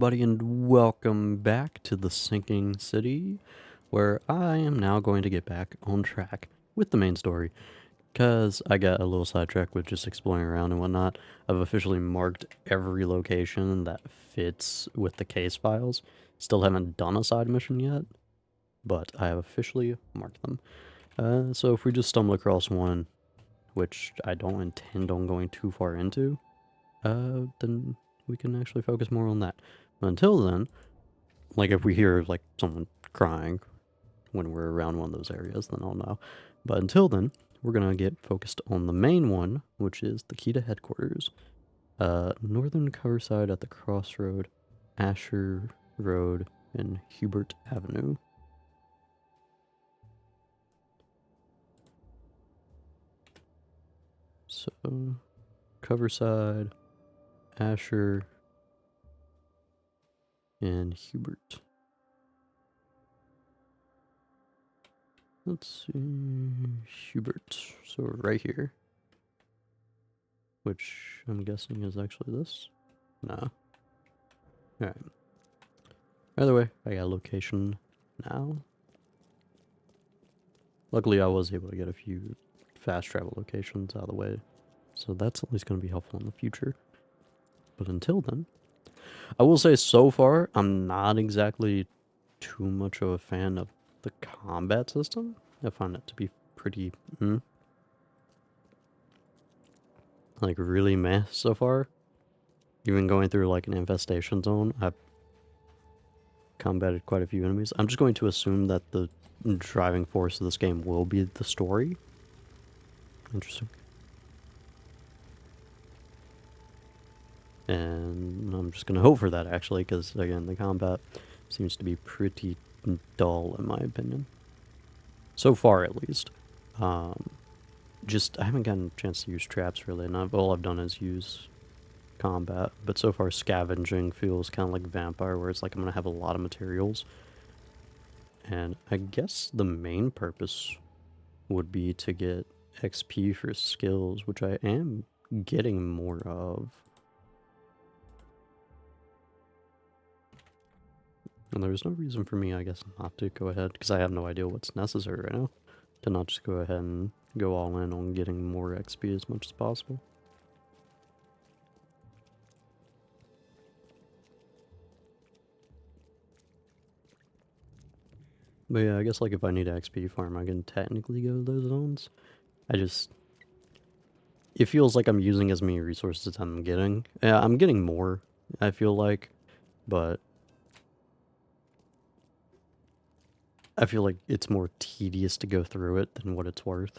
Buddy, and welcome back to the Sinking City, where I am now going to get back on track with the main story. Because I got a little sidetracked with just exploring around and whatnot. I've officially marked every location that fits with the case files. Still haven't done a side mission yet, but I have officially marked them. So if we just stumble across one, which I don't intend on going too far into, then we can actually focus more on that. But until then, like if we hear like someone crying when we're around one of those areas, then I'll know. But until then, we're gonna get focused on the main one, which is the key to headquarters. Northern Coverside at the crossroad, Asher Road and Hubert Avenue. So, Coverside, Asher, and Hubert. Let's see, Hubert. So right here, which I'm guessing is actually this. Nah. Alright. Either way, I got a location now. Luckily, I was able to get a few fast travel locations out of the way, so that's at least going to be helpful in the future. But until then, I will say so far, I'm not exactly too much of a fan of the combat system. I find it to be pretty, like really meh so far. Even going through like an infestation zone, I've combated quite a few enemies. I'm just going to assume that the driving force of this game will be the story. Interesting. And I'm just going to hope for that, actually, because, again, the combat seems to be pretty dull, in my opinion. So far, at least. I haven't gotten a chance to use traps, really, and all I've done is use combat. But so far, scavenging feels kind of like Vampire, where it's like I'm going to have a lot of materials. And I guess the main purpose would be to get XP for skills, which I am getting more of. And there's no reason for me, I guess, not to go ahead, because I have no idea what's necessary right now, to not just go ahead and go all in on getting more XP as much as possible. But yeah, I guess like if I need XP farm, I can technically go to those zones. It feels like I'm using as many resources as I'm getting. Yeah, I'm getting more, I feel like, but I feel like it's more tedious to go through it than what it's worth.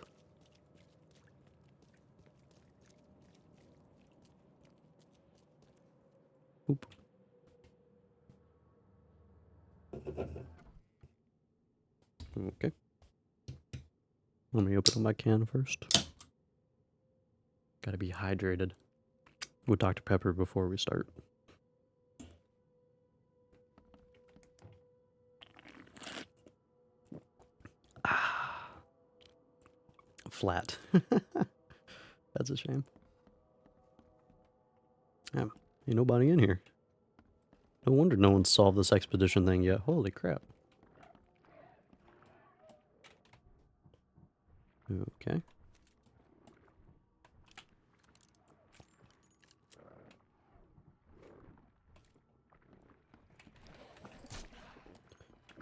Oop. Okay. Let me open up my can first. Gotta be hydrated with Dr. Pepper before we start. Flat. That's a shame. Yeah, ain't nobody in here. No wonder no one's solved this expedition thing yet. Holy crap. Okay.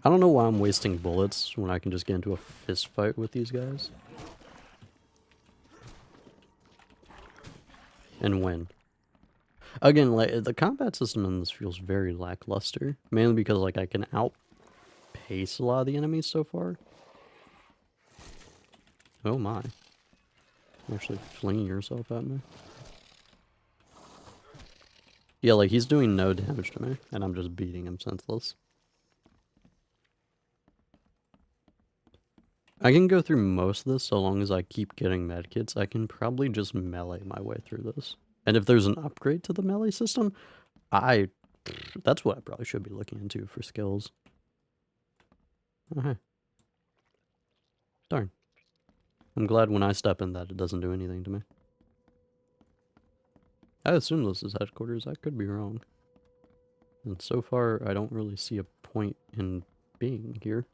I don't know why I'm wasting bullets when I can just get into a fist fight with these guys. And win. Again, like, the combat system in this feels very lackluster. Mainly because, like, I can outpace a lot of the enemies so far. Oh my. You're actually flinging yourself at me. Yeah, like, he's doing no damage to me, and I'm just beating him senseless. I can go through most of this so long as I keep getting medkits. I can probably just melee my way through this. And if there's an upgrade to the melee system, that's what I probably should be looking into for skills. Okay. Darn. I'm glad when I step in that it doesn't do anything to me. I assume this is headquarters. I could be wrong. And so far, I don't really see a point in being here.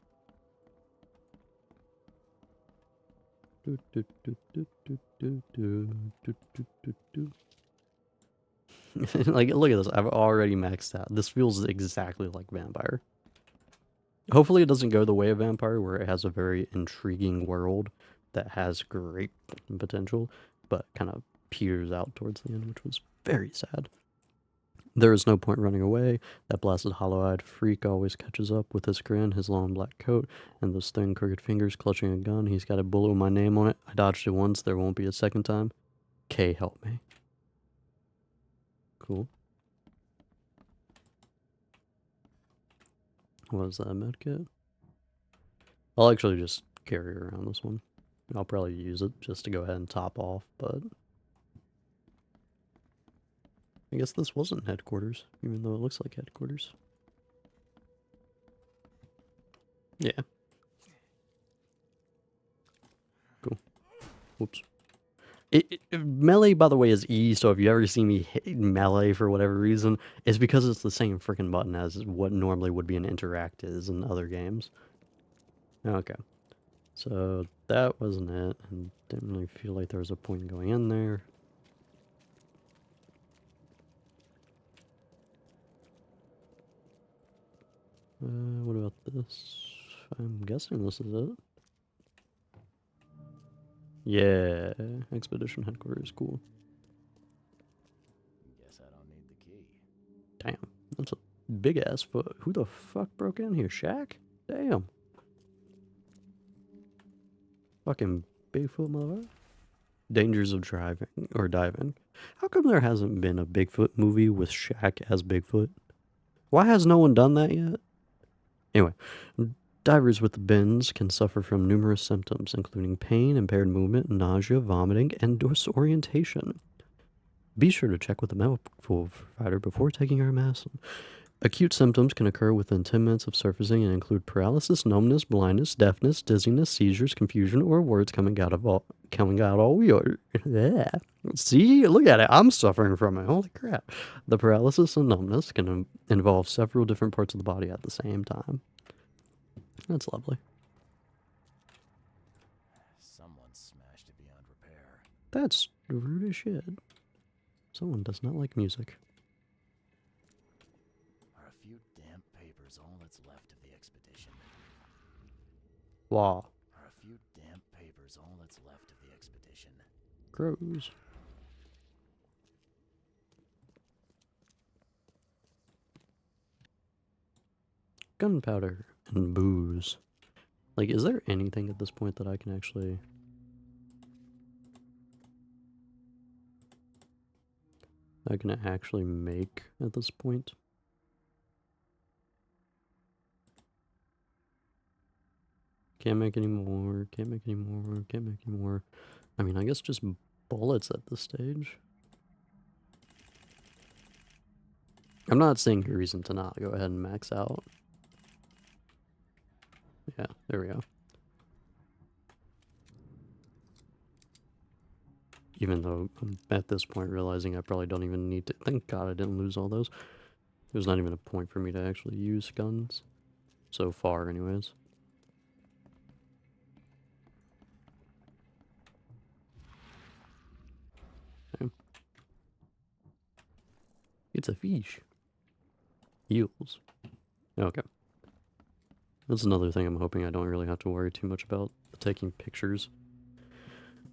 Like, look at this. I've already maxed out. This feels exactly like Vampire. Hopefully it doesn't go the way of Vampire, where it has a very intriguing world that has great potential, but kind of peters out towards the end, which was very sad. There is no point running away. That blasted hollow-eyed freak always catches up with his grin, his long black coat, and those thin, crooked fingers clutching a gun. He's got a bullet with my name on it. I dodged it once. There won't be a second time. K, help me. Cool. What is that, medkit? I'll actually just carry around this one. I'll probably use it just to go ahead and top off, but I guess this wasn't headquarters, even though it looks like headquarters. Yeah. Cool. Whoops. Melee, by the way, is E, so if you ever see me hit melee for whatever reason, it's because it's the same freaking button as what normally would be an interact is in other games. Okay. So that wasn't it, and didn't really feel like there was a point going in there. What about this? I'm guessing this is it. Yeah, Expedition Headquarters, cool. Guess I don't need the key. Damn, that's a big ass foot. Who the fuck broke in here? Shaq? Damn. Fucking Bigfoot motherfucker. Dangers of driving or diving. How come there hasn't been a Bigfoot movie with Shaq as Bigfoot? Why has no one done that yet? Anyway, divers with the bends can suffer from numerous symptoms, including pain, impaired movement, nausea, vomiting, and disorientation. Be sure to check with the medical provider before taking our medicine. Acute symptoms can occur within 10 minutes of surfacing and include paralysis, numbness, blindness, deafness, dizziness, seizures, confusion, or words coming out all weird. Yeah. See, look at it. I'm suffering from it. Holy crap. The paralysis and numbness can involve several different parts of the body at the same time. That's lovely. Someone smashed it beyond repair. That's rude as shit. Someone does not like music. Are a few damp papers all that's left of the expedition? Wow. Are a few damp papers all that's left of the expedition? Gross. Gunpowder and booze. Like, is there anything at this point that I can actually... make at this point? Can't make any more, can't make any more, can't make any more. I mean, I guess just bullets at this stage. I'm not seeing a reason to not go ahead and max out. Yeah, there we go. Even though I'm at this point realizing I probably don't even need to. Thank God I didn't lose all those. There's not even a point for me to actually use guns. So far, anyways. Okay. It's a fish. Eels. Okay. That's another thing I'm hoping I don't really have to worry too much about taking pictures.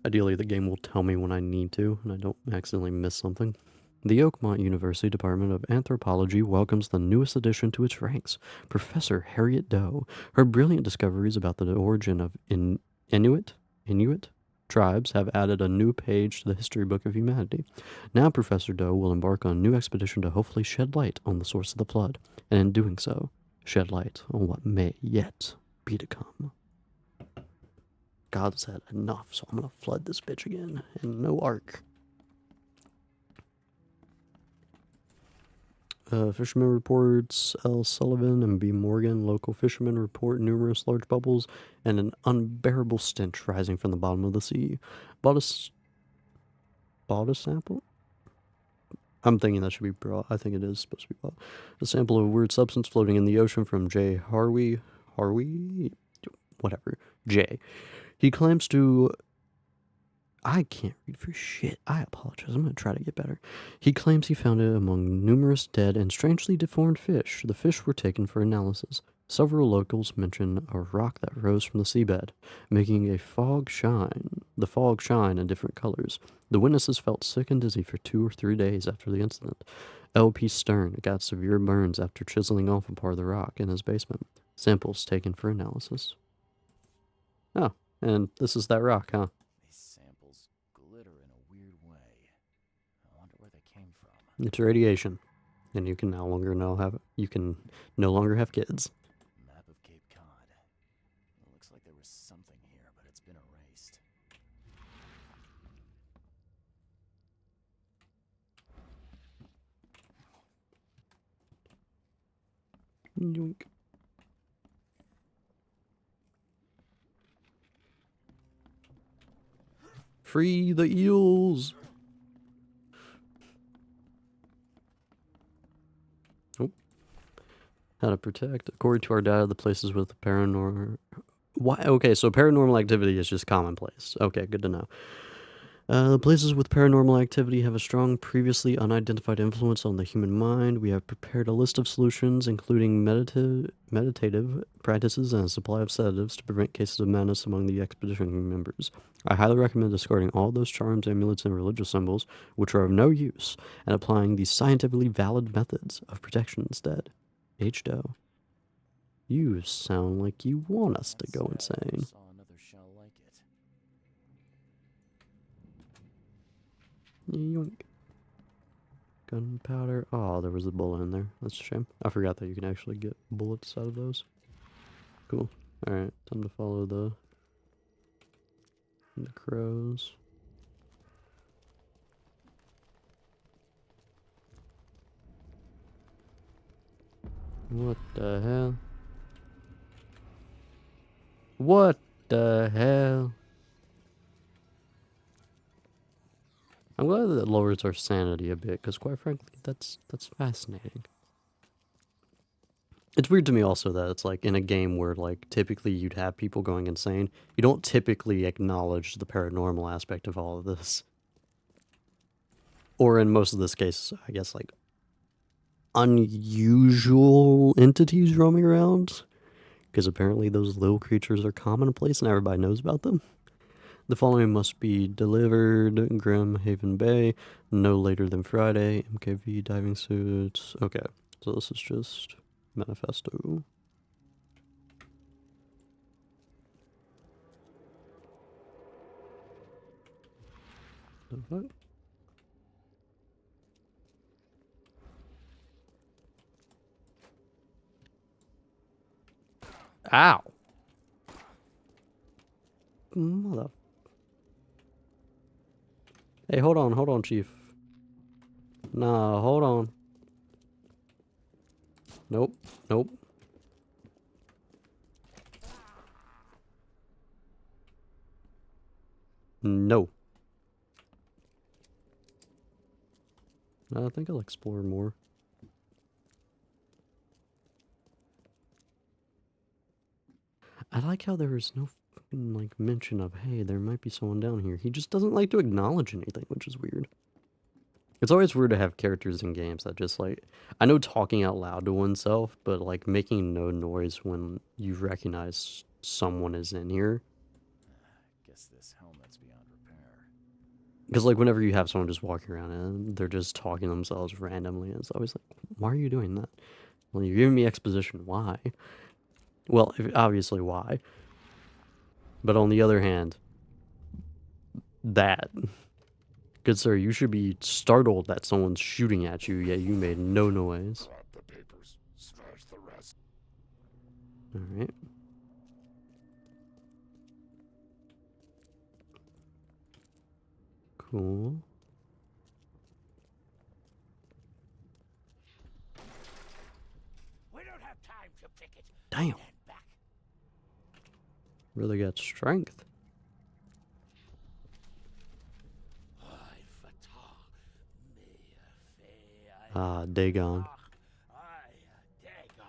Ideally, the game will tell me when I need to, and I don't accidentally miss something. The Oakmont University Department of Anthropology welcomes the newest addition to its ranks, Professor Harriet Doe. Her brilliant discoveries about the origin of Inuit tribes have added a new page to the history book of humanity. Now Professor Doe will embark on a new expedition to hopefully shed light on the source of the flood, and in doing so, shed light on what may yet be to come. God said enough, so I'm gonna flood this bitch again, and no arc. Fisherman reports L. Sullivan and B. Morgan. Local fishermen report numerous large bubbles and an unbearable stench rising from the bottom of the sea. Bought a sample? I'm thinking that should be brought. I think it is supposed to be brought. A sample of a weird substance floating in the ocean from J. Harvey? Whatever. J. He claims to... I can't read for shit. I apologize. I'm going to try to get better. He claims he found it among numerous dead and strangely deformed fish. The fish were taken for analysis. Several locals mention a rock that rose from the seabed, making the fog shine in different colors. The witnesses felt sick and dizzy for 2 or 3 days after the incident. L.P. Stern got severe burns after chiseling off a part of the rock in his basement. Samples taken for analysis. Oh, and this is that rock, huh? These samples glitter in a weird way. I wonder where they came from. It's radiation, and you can no longer have kids. Map of Cape Cod. It looks like there was something here, but it's been erased. Yoink. Free the eels! Oh. How to protect. According to our data, the places with paranormal... Why? Okay, so paranormal activity is just commonplace. Okay, good to know. The places with paranormal activity have a strong, previously unidentified influence on the human mind. We have prepared a list of solutions, including meditative practices and a supply of sedatives to prevent cases of madness among the expedition members. I highly recommend discarding all those charms, amulets, and religious symbols, which are of no use, and applying the scientifically valid methods of protection instead. H-Doe. You sound like you want us to go insane. Saw another shell like it. Yoink. Gunpowder. Oh, there was a bullet in there. That's a shame. I forgot that you can actually get bullets out of those. Cool. Alright, time to follow the crows. What the hell? What the hell? I'm glad that lowers our sanity a bit, because quite frankly, that's fascinating. It's weird to me also that it's like in a game where like typically you'd have people going insane, you don't typically acknowledge the paranormal aspect of all of this. Or in most of this case, I guess like unusual entities roaming around, because apparently those little creatures are commonplace and everybody knows about them. The following must be delivered: Grim Haven Bay, no later than Friday. MKV diving suits. Okay, so this is just manifesto. The fuck? Ow! Mother. Hey, hold on, Chief. Nah, hold on. Nope, nope. No. I think I'll explore more. I like how there is no fucking, like, mention of, hey, there might be someone down here. He just doesn't like to acknowledge anything, which is weird. It's always weird to have characters in games that just, like... I know talking out loud to oneself, but, like, making no noise when you recognize someone is in here. Guess this helmet's beyond repair. Because, like, whenever you have someone just walking around and they're just talking to themselves randomly, and it's always like, why are you doing that? Well, you're giving me exposition. Why? Well, obviously, why? But on the other hand, that... Good sir, you should be startled that someone's shooting at you, yet you made no noise. Drop the papers. Smash the rest. Alright. Cool. We don't have time to pick it. Damn. Stand back. Really got strength. I fatah me Ah, Dagon. Dagon.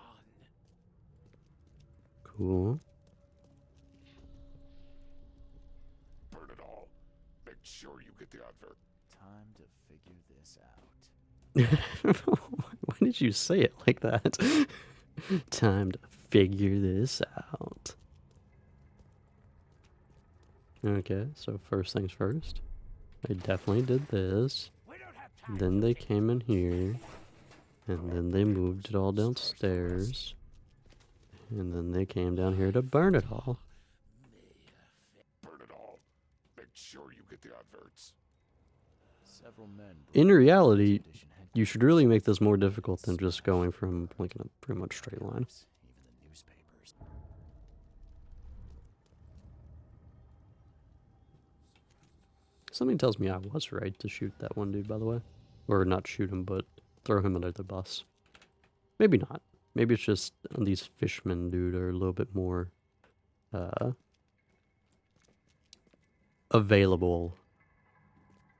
Cool. Burn it all. Make sure you get the advert. Time to figure this out. Why did you say it like that? Time to figure this out. Okay, so first things first. They definitely did this. We don't have time Then to they kill. came in here. And then they moved it all downstairs. And then they came down here to burn it all. Burn it all. Make sure you get the adverts. Several men In broke into reality, Expedition you should headquarters really and make this more planted difficult than just smash going from like in a pretty much straight line. even the newspapers. Something tells me I was right to shoot that one dude, by the way. Or not shoot him, but throw him under the bus. Maybe not. Maybe it's just these fishmen dude are a little bit more available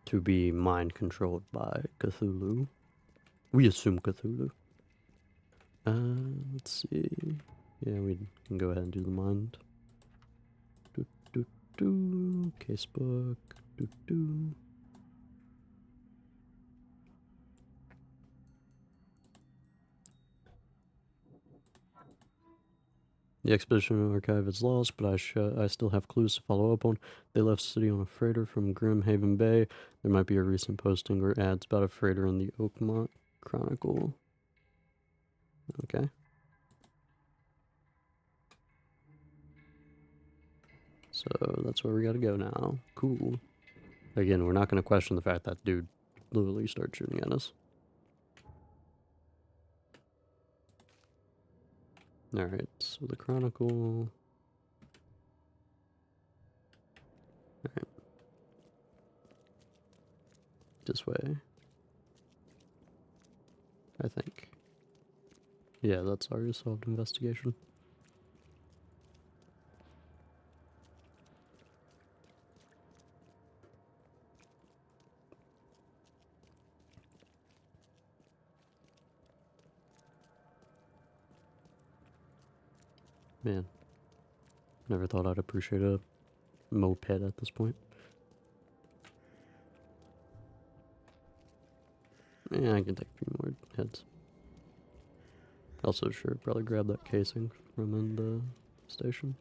to be mind controlled by Cthulhu. We assume Cthulhu. Let's see. Yeah, we can go ahead and do the mind. Casebook. The expedition archive is lost, but I still have clues to follow up on. They left the city on a freighter from Grimhaven Bay. There might be a recent posting or ads about a freighter in the Oakmont Chronicle. Okay. So that's where we gotta go now. Cool. Again, we're not gonna question the fact that dude literally started shooting at us. Alright, so the Chronicle. Alright. This way. I think. Yeah, that's our solved investigation. Man, never thought I'd appreciate a moped at this point. Yeah, I can take a few more heads. Also, sure, probably grab that casing from in the station.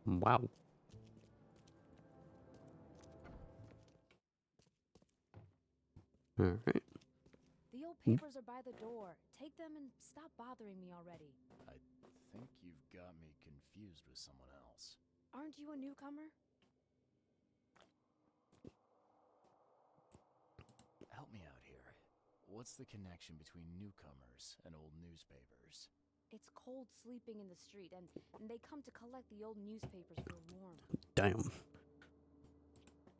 Wow. Alright. The old papers are by the door. Take them and stop bothering me already. I think you've got me confused with someone else. Aren't you a newcomer? Help me out here. What's the connection between newcomers and old newspapers? It's cold sleeping in the street, and they come to collect the old newspapers for warmth. Damn.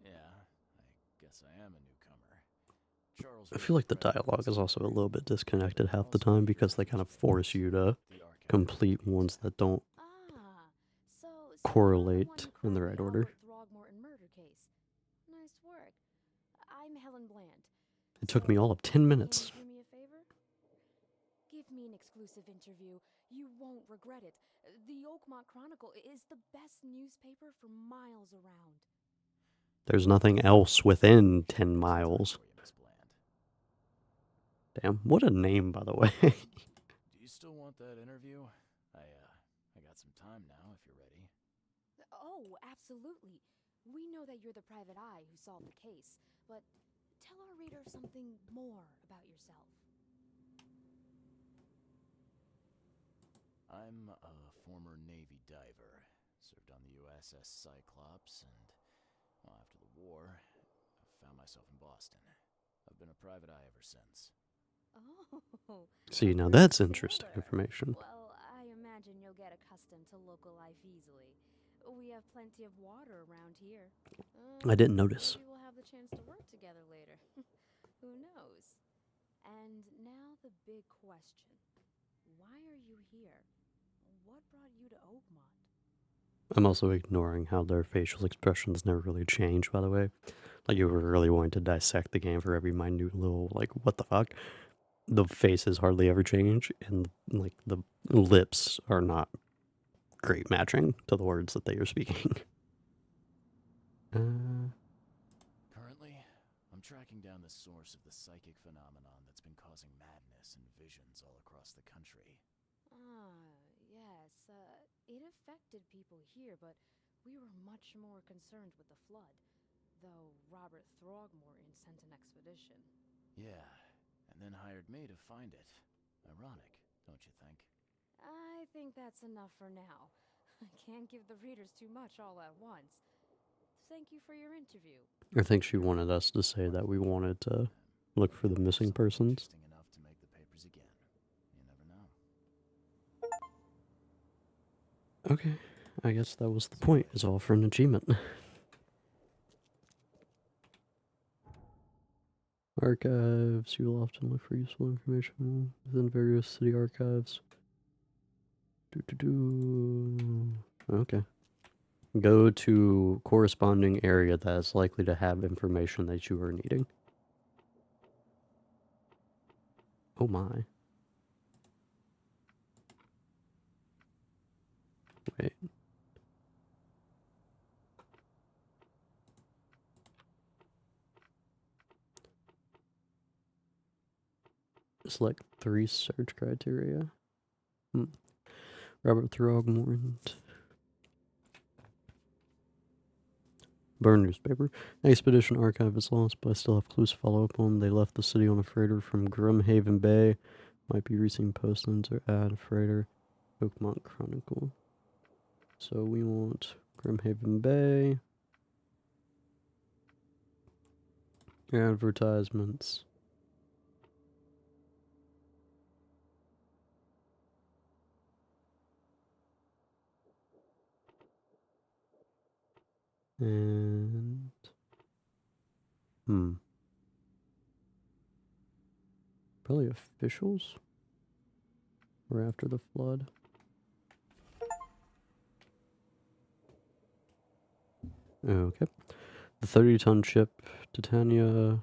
Yeah, I guess I am a newcomer. Charles I feel like the dialogue is also a little bit disconnected half the time because they kind of force you to complete ones that don't Ah, so correlate you're the one who in the cracked right the order. Albert Throgmorton murder case. Nice work. I'm Helen Bland. It took me all of 10 minutes. Can you do me a favor? Give me an exclusive interview. You won't regret it. The Oakmont Chronicle is the best newspaper for miles around. There's nothing else within 10 miles. Damn, what a name, by the way. Do you still want that interview? I got some time now if you're ready. Oh, absolutely. We know that you're the private eye who solved the case, but tell our reader something more about yourself. I'm a former Navy diver. Served on the USS Cyclops, and well, after the war, I found myself in Boston. I've been a private eye ever since. Oh. See, now a that's great interesting sailor. information. Well, I imagine you'll get accustomed to local life easily. We have plenty of water around here. I didn't notice. Maybe we'll have the chance to work together later. Who knows? And now the big question. Why are you here? What brought you to Oakmont? I'm also ignoring how their facial expressions never really change, by the way. Like, you were really wanting to dissect the game for every minute little, like, what the fuck? The faces hardly ever change, and, like, the lips are not great matching to the words that they are speaking. Currently, I'm tracking down the source of the psychic phenomenon that's been causing madness and visions all across the country. Yes. It affected people here, but we were much more concerned with the flood. Though Robert Throgmorton sent an expedition. Yeah, and then hired me to find it. Ironic, don't you think? I think that's enough for now. I can't give the readers too much all at once. Thank you for your interview. I think she wanted us to say that we wanted to look for the missing Something persons. interesting enough to make the papers again. You never know. Okay, I guess that was the point, is all for an achievement. Archives, you will often look for useful information within various city archives. Okay. Go to corresponding area that is likely to have information that you are needing. Oh my. Wait. Select 3 search criteria. Robert Throgmorton. Burn newspaper. Expedition archive is lost, but I still have clues to follow up on. They left the city on a freighter from Grimhaven Bay. Might be recent postings or add freighter. Oakmont Chronicle. So we want Grimhaven Bay. Advertisements. And probably officials. Or after the flood. Okay. The 30-ton ship Titania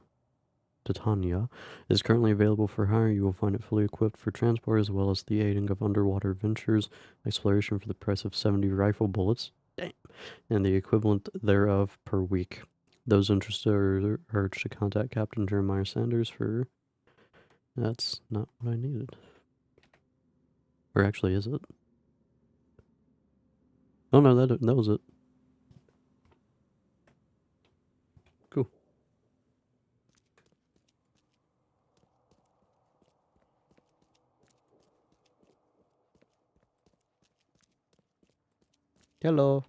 is currently available for hire. You will find it fully equipped for transport as well as the aiding of underwater ventures exploration for the price of 70 rifle bullets. Damn. And the equivalent thereof per week. Those interested are urged to contact Captain Jeremiah Sanders for... That's not what I needed. Or actually, is it? Oh no, that was it. Cool. Hello.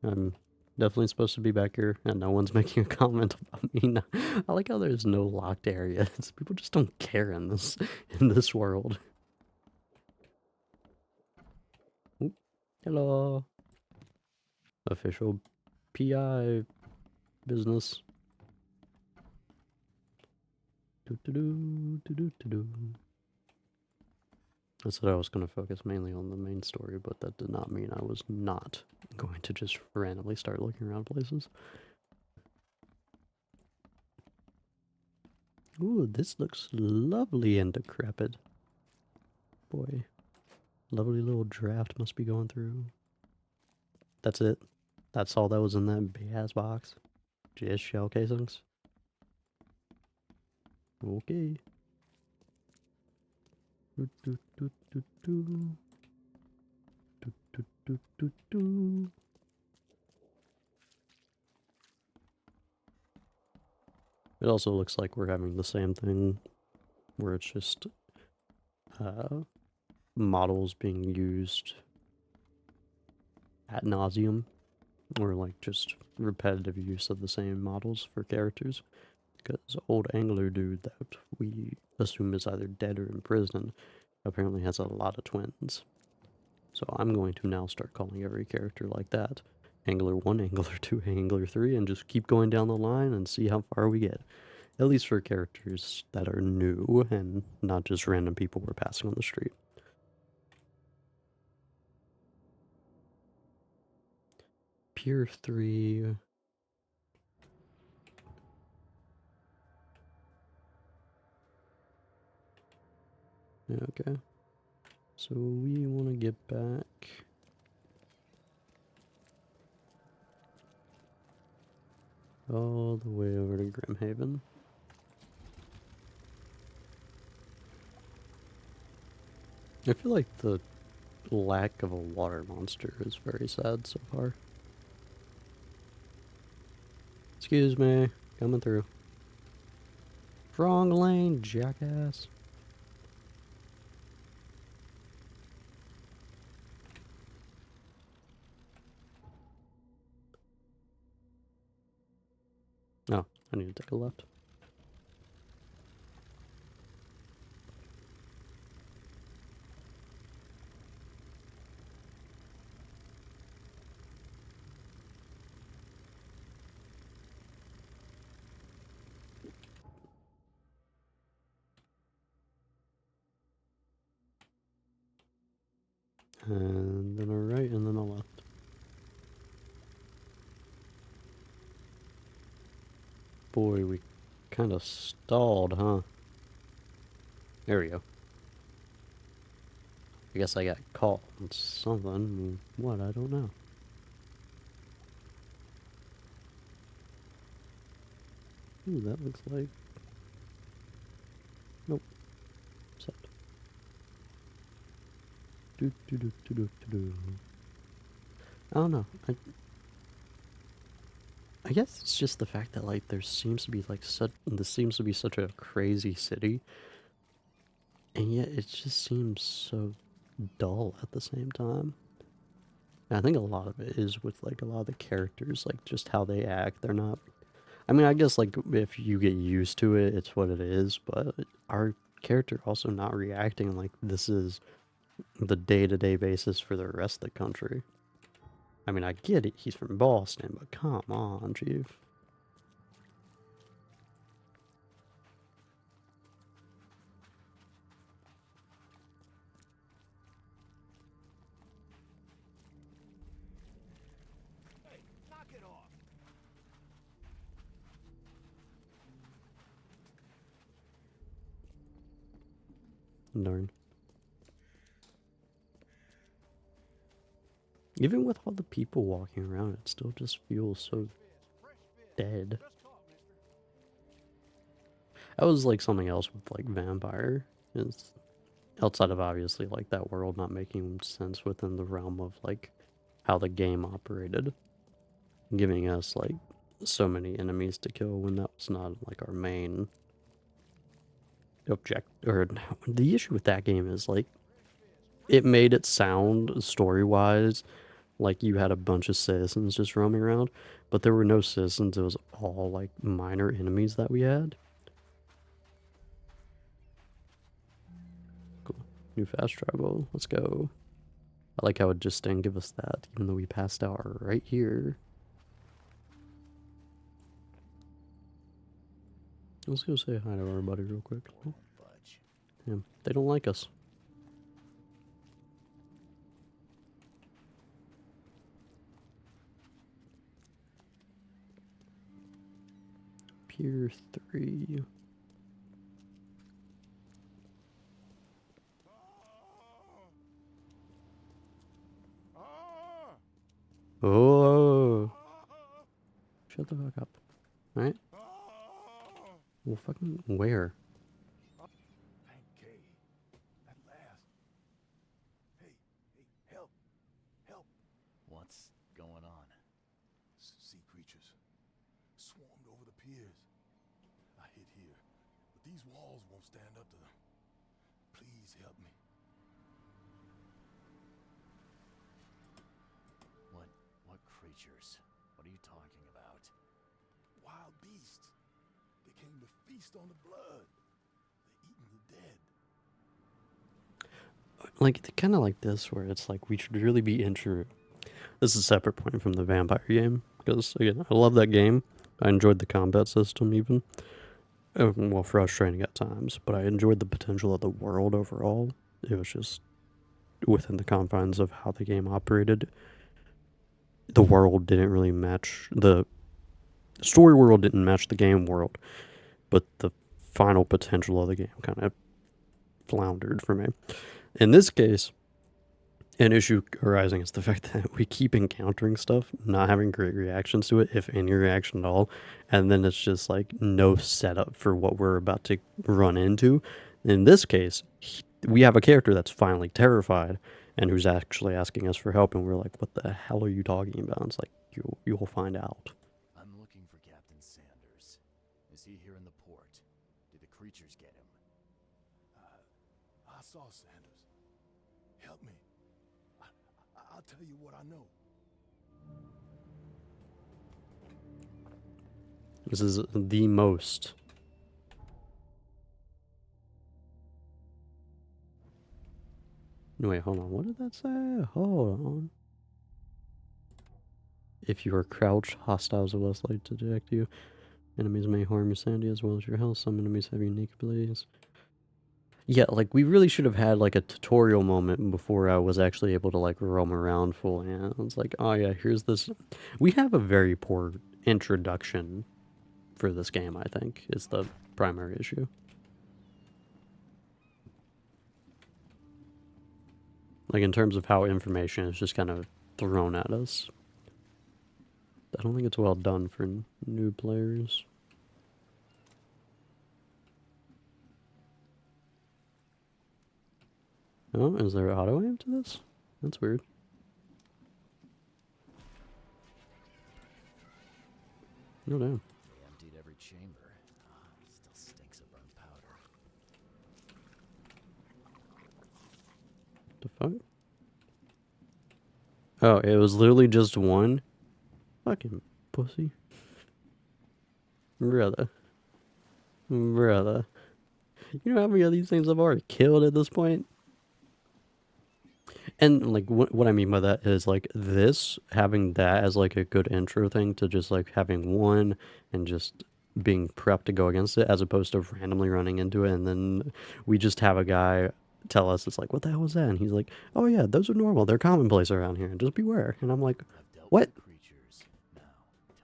I'm definitely supposed to be back here, and no one's making a comment about me. Now. I like how there's no locked areas. People just don't care in this world. Oop. Hello. Official PI business. I said I was going to focus mainly on the main story, but that did not mean I was not going to just randomly start looking around places. Ooh, this looks lovely and decrepit. Boy, lovely little draft must be going through. That's it. That's all that was in that big ass box. Just shell casings. Okay. It also looks like we're having the same thing where it's just models being used ad nauseum, or like just repetitive use of the same models for characters. Because old angler dude that we assume is either dead or in prison apparently has a lot of twins. So I'm going to now start calling every character like that. Angler 1, Angler 2, Angler 3, and just keep going down the line and see how far we get. At least for characters that are new and not just random people we're passing on the street. Pier 3. Okay. So we want to get back. All the way over to Grimhaven. I feel like the lack of a water monster is very sad so far. Excuse me, coming through. Wrong lane, jackass. Oh, I need to take a left. And then a right, and then a left. Boy, we kind of stalled, huh? There we go. I guess I got caught on something. What? I don't know. Ooh, that looks like... Nope. Set. Do. I don't know. I guess it's just the fact that like there seems to be like this seems to be such a crazy city, and yet it just seems so dull at the same time. And I think a lot of it is with like a lot of the characters, like just how they act. They're not. I mean, I guess like if you get used to it, it's what it is. But our character also not reacting like this is the day-to-day basis for the rest of the country. I mean, I get it, he's from Boston, but come on, Chief. Hey, knock it off. Darn. Even with all the people walking around, it still just feels so dead. That was like something else with like Vampire. Is outside of obviously like that world not making sense within the realm of like how the game operated. Giving us like so many enemies to kill when that was not like our main object. Or the issue with that game is like it made it sound story-wise like you had a bunch of citizens just roaming around, but there were no citizens. It was all like minor enemies that we had. Cool. New fast travel. Let's go. I like how it just didn't give us that, even though we passed out right here. Let's go say hi to everybody real quick. Won't budge. Yeah, they don't like us. Pier 3. Oh! Shut the fuck up. Alright? Well, fucking where? Thank Kay. At last. Hey, help. Help. What's going on? Sea creatures. Swarmed over the piers. I hid here, but these walls won't stand up to them. Please help me. What creatures? What are you talking about? Wild beasts. They came to feast on the blood. They're eating the dead. Like, kind of like this, where it's like we should really be This is a separate point from the vampire game, because, again, I love that game. I enjoyed the combat system, even. Well, frustrating at times, but I enjoyed the potential of the world overall. It was just within the confines of how the game operated. the world didn't really match the story world didn't match the game world, but the final potential of the game kind of floundered for me. In this case, an issue arising is the fact that we keep encountering stuff, not having great reactions to it, if any reaction at all, and then it's just like no setup for what we're about to run into. In this case, we have a character that's finally terrified and who's actually asking us for help, and we're like, what the hell are you talking about? And it's like, you'll find out. I'm looking for Captain Sanders. Is he here in the port? Did the creatures get him? I saw Sanders. Help me. I'll tell you what I know. This is the most. Wait, hold on. What did that say? Hold on. If you are crouched, hostiles are less likely to detect you. Enemies may harm your sanity as well as your health. Some enemies have unique abilities. Yeah, like, we really should have had, like, a tutorial moment before I was actually able to, like, roam around full hands. Like, oh yeah, here's this. We have a very poor introduction for this game, I think, is the primary issue. Like, in terms of how information is just kind of thrown at us. I don't think it's well done for new players. Oh, is there auto aim to this? That's weird. Oh damn. They emptied every chamber. Still stinks of burnt powder. The fuck? Oh, it was literally just one? Fucking pussy. Brother. Brother. You know how many of these things I've already killed at this point? And, like, what I mean by that is, like, this, having that as, like, a good intro thing to just, like, having one and just being prepped to go against it, as opposed to randomly running into it, and then we just have a guy tell us, it's like, what the hell was that? And he's like, oh yeah, those are normal, they're commonplace around here, just beware. And I'm like, I've dealt what? with creatures. Now,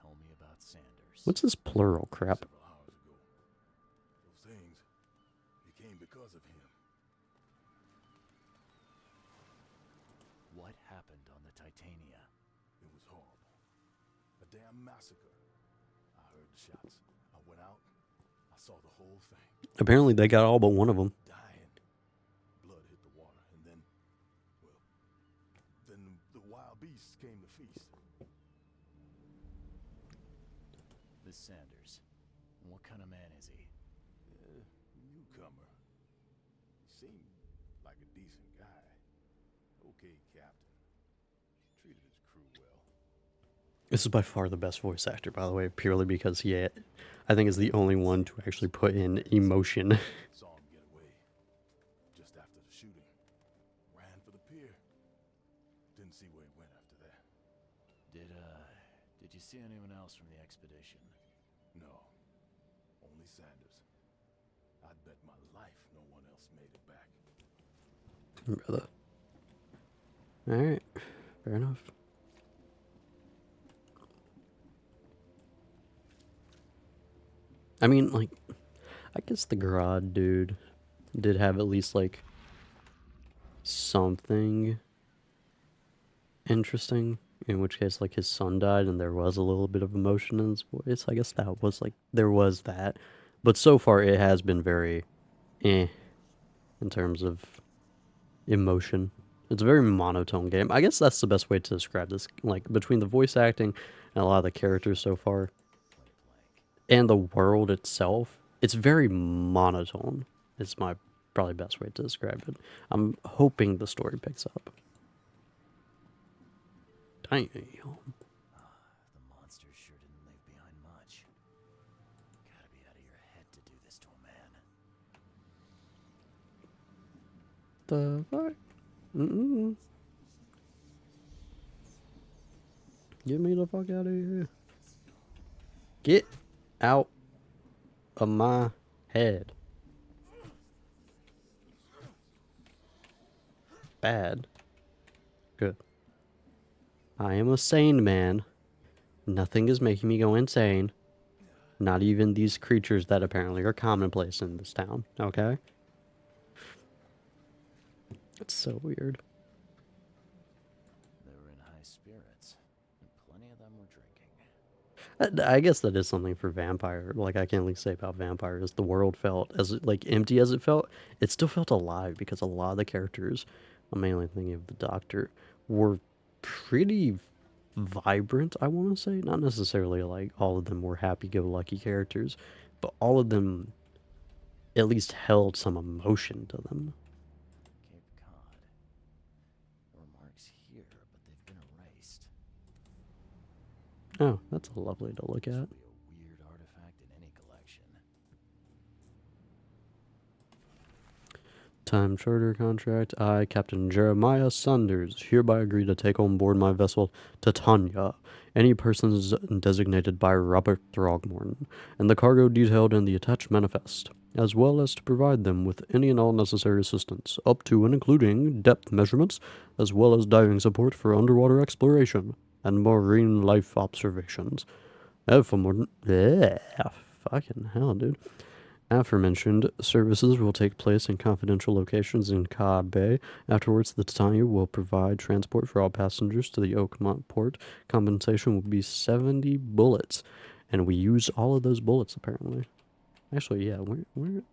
tell me about Sanders. What's this plural crap? Several hours ago. Those things, they came because of him. What happened on the Titania? It was horrible. A damn massacre. I heard the shots. I went out. I saw the whole thing. Apparently they got all but one of them. Dying. Blood hit the water, and then, well, then the wild beasts came to feast. This Sanders. What kind of man is he? Newcomer. Seemed like a decent guy. Okay, Captain. Treated his crew well. This is by far the best voice actor, by the way, purely because he, I think, is the only one to actually put in emotion. Saw him get away. Just after the shooting. Ran for the pier. Didn't see where he went after that. Did you see anyone else from the expedition? No. Only Sanders. I'd bet my life no one else made it back. Brother. Alright, fair enough. I mean, like, I guess the Grodd dude did have at least, like, something interesting. In which case, like, his son died and there was a little bit of emotion in his voice. I guess that was, like, there was that. But so far, it has been very in terms of emotion. It's a very monotone game. I guess that's the best way to describe this. Like, between the voice acting and a lot of the characters so far, and the world itself, it's very monotone. It's my probably best way to describe it. I'm hoping the story picks up. Damn. The monsters sure didn't leave behind much. Gotta be out of your head to do this to a man. The fuck? Mm-mm. Get me the fuck out of here. Get out of my head. Bad. Good. I am a sane man. Nothing is making me go insane. Not even these creatures that apparently are commonplace in this town, okay? It's so weird. They were in high spirits, and plenty of them were drinking. I guess that is something for vampire. Like, I can at least say about vampires. The world felt, as like empty as it still felt alive because a lot of the characters, I'm mainly thinking of the Doctor, were pretty vibrant, I want to say. Not necessarily like all of them were happy-go-lucky characters, but all of them at least held some emotion to them. Cape Cod. There were marks here, but they've been erased. Oh, that's lovely to look This at. would be a weird artifact in any collection. Time charter contract. I, Captain Jeremiah Saunders, hereby agree to take on board my vessel Titania any persons designated by Robert Throgmorton, and the cargo detailed in the attached manifest, as well as to provide them with any and all necessary assistance, up to and including depth measurements, as well as diving support for underwater exploration and marine life observations. Fucking hell, dude. Aforementioned services will take place in confidential locations in Cod Bay. Afterwards, the Titania will provide transport for all passengers to the Oakmont port. Compensation will be 70 bullets. And we use all of those bullets, apparently. Actually, yeah, hold on,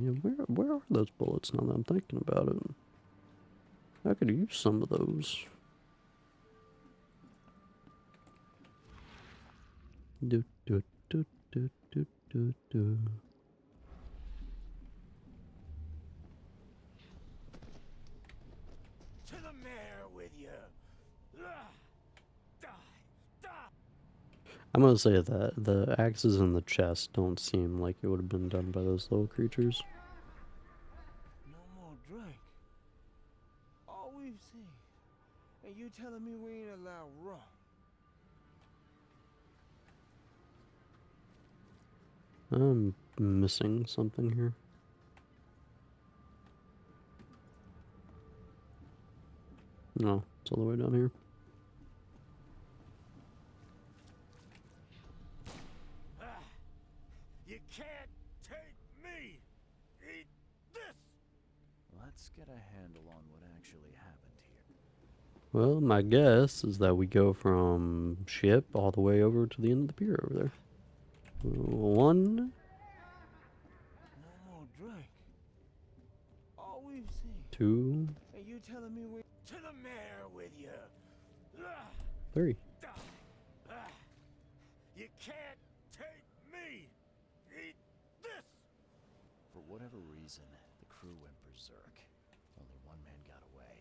yeah, where are those bullets now that I'm thinking about it? I could use some of those. Do, do, do, do, do, do, do. To the mayor with you. Ah, die, die. I'm gonna say that the axes in the chest don't seem like it would have been done by those little creatures. No more drink. All we've seen. And you telling me we ain't allowed rum? I'm missing something here. No, it's all the way down here. You can't take me. Eat this. Let's get a handle on what actually happened here. Well, my guess is that we go from ship all the way over to the end of the pier over there. One, No more drink. All we've seen. two, And you telling me we To the mayor with you. Ah, three. die. Ah, you can't take me. Eat this. For whatever reason, the crew went berserk. Only one man got away.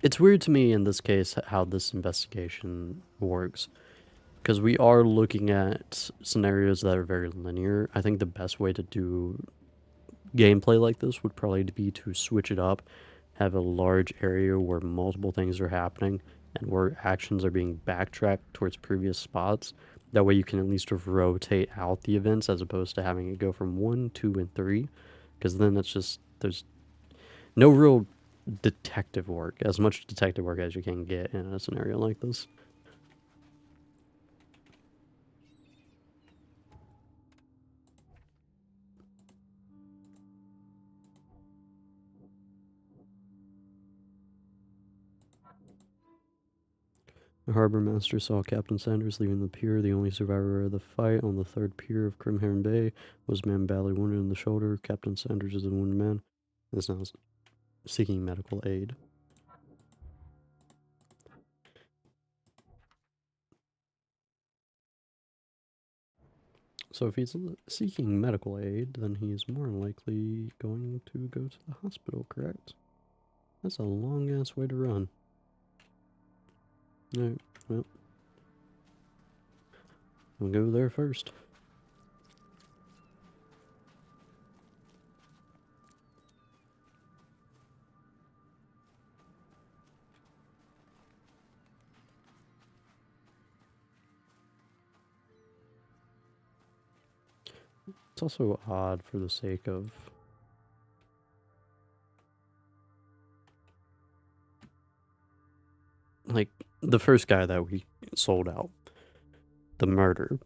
It's weird to me in this case how this investigation works, because we are looking at scenarios that are very linear. I think the best way to do gameplay like this would probably be to switch it up, have a large area where multiple things are happening and where actions are being backtracked towards previous spots. That way you can at least rotate out the events as opposed to having it go from 1, 2, and 3, because then it's just, there's no real detective work, as much detective work as you can get in a scenario like this. The harbor master saw Captain Sanders leaving the pier. The only survivor of the fight on the third pier of Crimheron Bay was man badly wounded in the shoulder. Captain Sanders is a wounded man. This now is seeking medical aid. So if he's seeking medical aid, then he's more likely going to go to the hospital, correct? That's a long-ass way to run. Alright, well. We'll go there first. It's also odd for the sake of like the first guy that we sold out, the murder.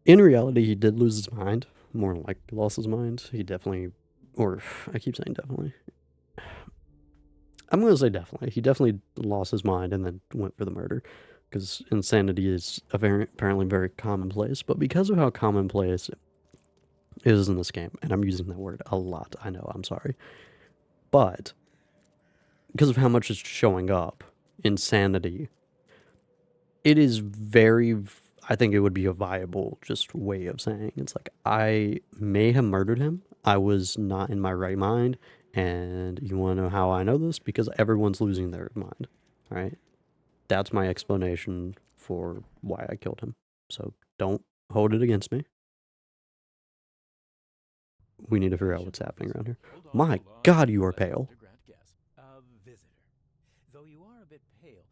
In reality, he did lose his mind. More like lost his mind. He definitely, or I keep saying definitely. I'm gonna say definitely. He definitely lost his mind and then went for the murder, because insanity is apparently very commonplace. But because of how commonplace it is in this game, and I'm using that word a lot, I know. I'm sorry, but because of how much is showing up, insanity, it is very. I think it would be a viable just way of saying it's like I may have murdered him. I was not in my right mind. And you want to know how I know this? Because everyone's losing their mind, right? That's my explanation for why I killed him. So don't hold it against me. We need to figure out what's happening around here. My God, you are pale. A visitor. Though you are a bit pale,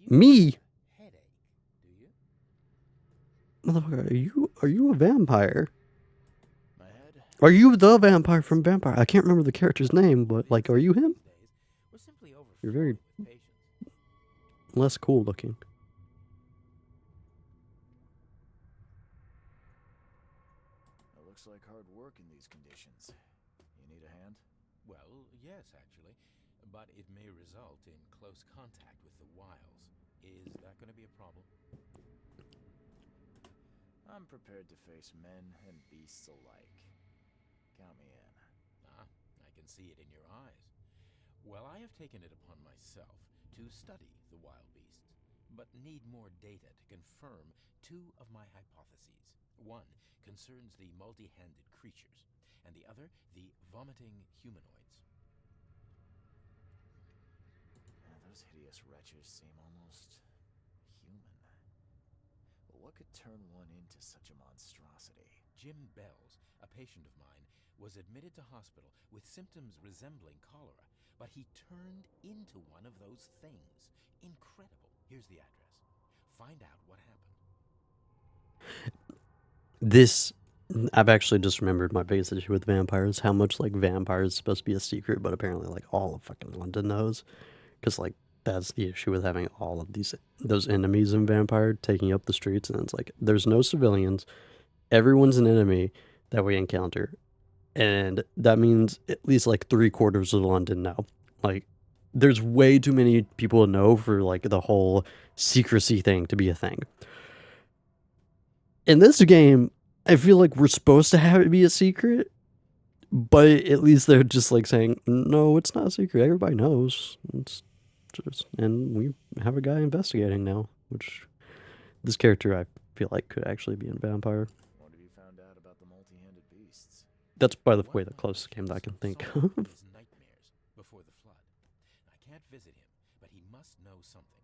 Me? headache, do you? Motherfucker, are you a vampire? My head? Are you the vampire from Vampire? I can't remember the character's name, but like, are you him? We're simply You're very overflowing with patients. less cool looking. It looks like hard work in these conditions. You need a hand? Well, yes, actually. But it may result in close contact with the wiles. Is that going to be a problem? I'm prepared to face men and beasts alike. Count me in. Ah, I can see it in your eyes. Well, I have taken it upon myself to study the wild beasts, but need more data to confirm two of my hypotheses. One concerns the multi-handed creatures, and the other the vomiting humanoids. Those hideous wretches seem almost human. But what could turn one into such a monstrosity? Jim Bells, a patient of mine, was admitted to hospital with symptoms resembling cholera, but he turned into one of those things. Incredible. Here's the address. Find out what happened. I've actually just remembered my biggest issue with vampires. How much like vampires is supposed to be a secret, but apparently like all of fucking London knows. Because like that's the issue with having all of those enemies in Vampire taking up the streets, and it's like there's no civilians. Everyone's an enemy that we encounter, and that means at least like 3/4 of London know. Like, there's way too many people to know for like the whole secrecy thing to be a thing. In this game, I feel like we're supposed to have it be a secret, but at least they're just like saying, no, it's not a secret. Everybody knows. And we have a guy investigating now, which this character I feel like could actually be in Vampire. What have you found out about the multi-handed beasts? That's, by the way, the closest game that I can think Saw of. him in his nightmares before the flood. I can't visit him, but he must know something.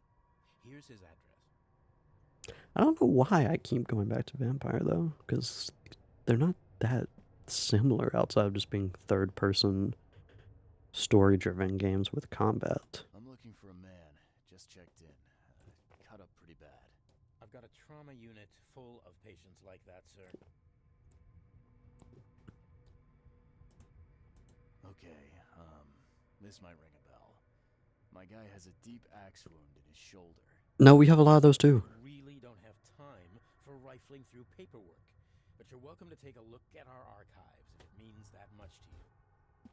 Here's his address. I don't know why I keep going back to Vampire, though, because they're not that similar outside of just being third-person, story-driven games with combat. I'm looking for a man. Just checked in. Cut up pretty bad. I've got a trauma unit full of patients like that, sir. Okay, this might ring a bell. My guy has a deep axe wound in his shoulder. No, we have a lot of those, too. Really don't have time for rifling through paperwork, but you're welcome to take a look at our archives if it means that much to you.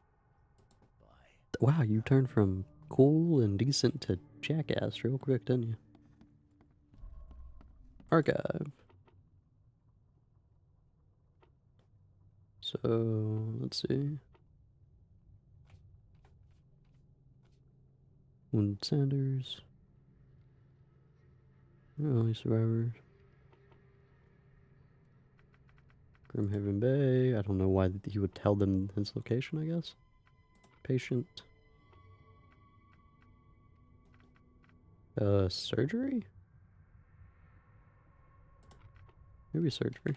Bye. Wow, you turned from cool and decent to jackass real quick, didn't you? Archive. So, let's see. Wounded Sanders. Early survivors. Grimhaven Bay. I don't know why he would tell them his location, I guess. Patient. Surgery? Maybe surgery.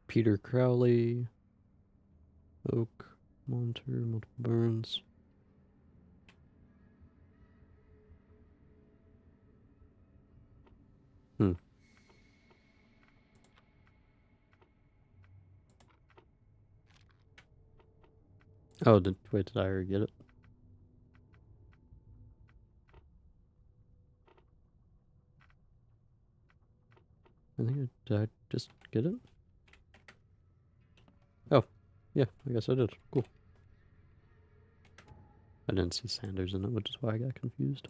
Peter Crowley. Oak. Monitor. Multiple burns. Oh, wait, did I already get it? Did I just get it? Oh, yeah, I guess I did. Cool. I didn't see Sanders in it, which is why I got confused.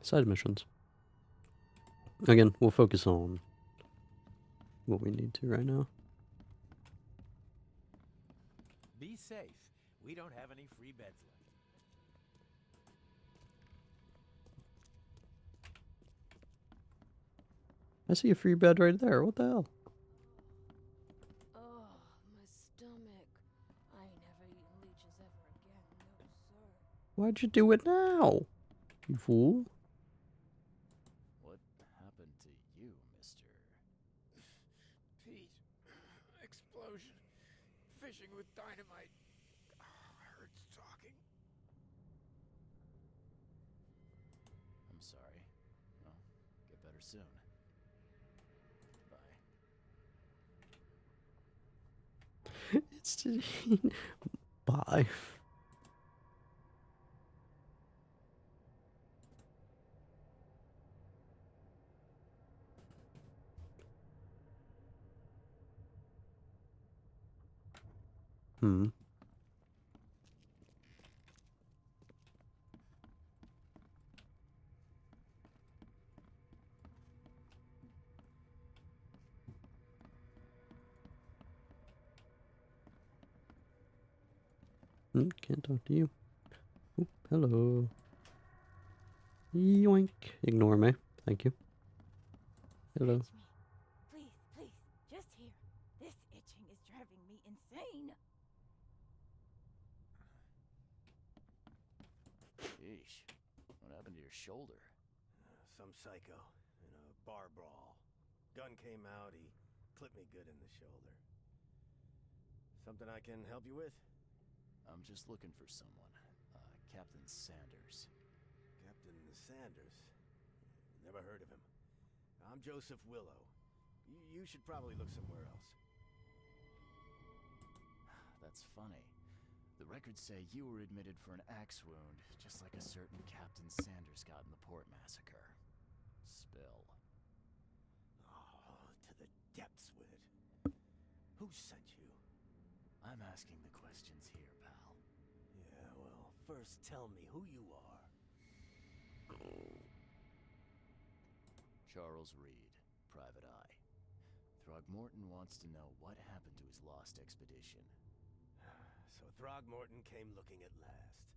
Side missions. Again, we'll focus on what we need to right now. Be safe. We don't have any free beds left. I see a free bed right there. What the hell? Oh, my stomach. I ain't never eaten leeches ever again, no sir. Why'd you do it now? You fool. What happened to you, mister? Pete. Explosion. Fishing with dynamite. Hurts talking. I'm sorry. Well, get better soon. Bye. It's just... Bye. Can't talk to you. Oop, hello. Yoink. Ignore me. Thank you. Hello. Scratch me. Please, please, just here. This itching is driving me insane. Sheesh. What happened to your shoulder? Some psycho in a bar brawl. Gun came out, he clipped me good in the shoulder. Something I can help you with? I'm just looking for someone. Captain Sanders. Captain Sanders? Never heard of him. I'm Joseph Willow. You should probably look somewhere else. That's funny. The records say you were admitted for an axe wound, just like a certain Captain Sanders got in the Port Massacre. Spill. Oh, to the depths with it. Who sent you? I'm asking the questions here, pal. Yeah, well, first tell me who you are. Charles Reed, Private Eye. Throgmorton wants to know what happened to his lost expedition. So Throgmorton came looking at last.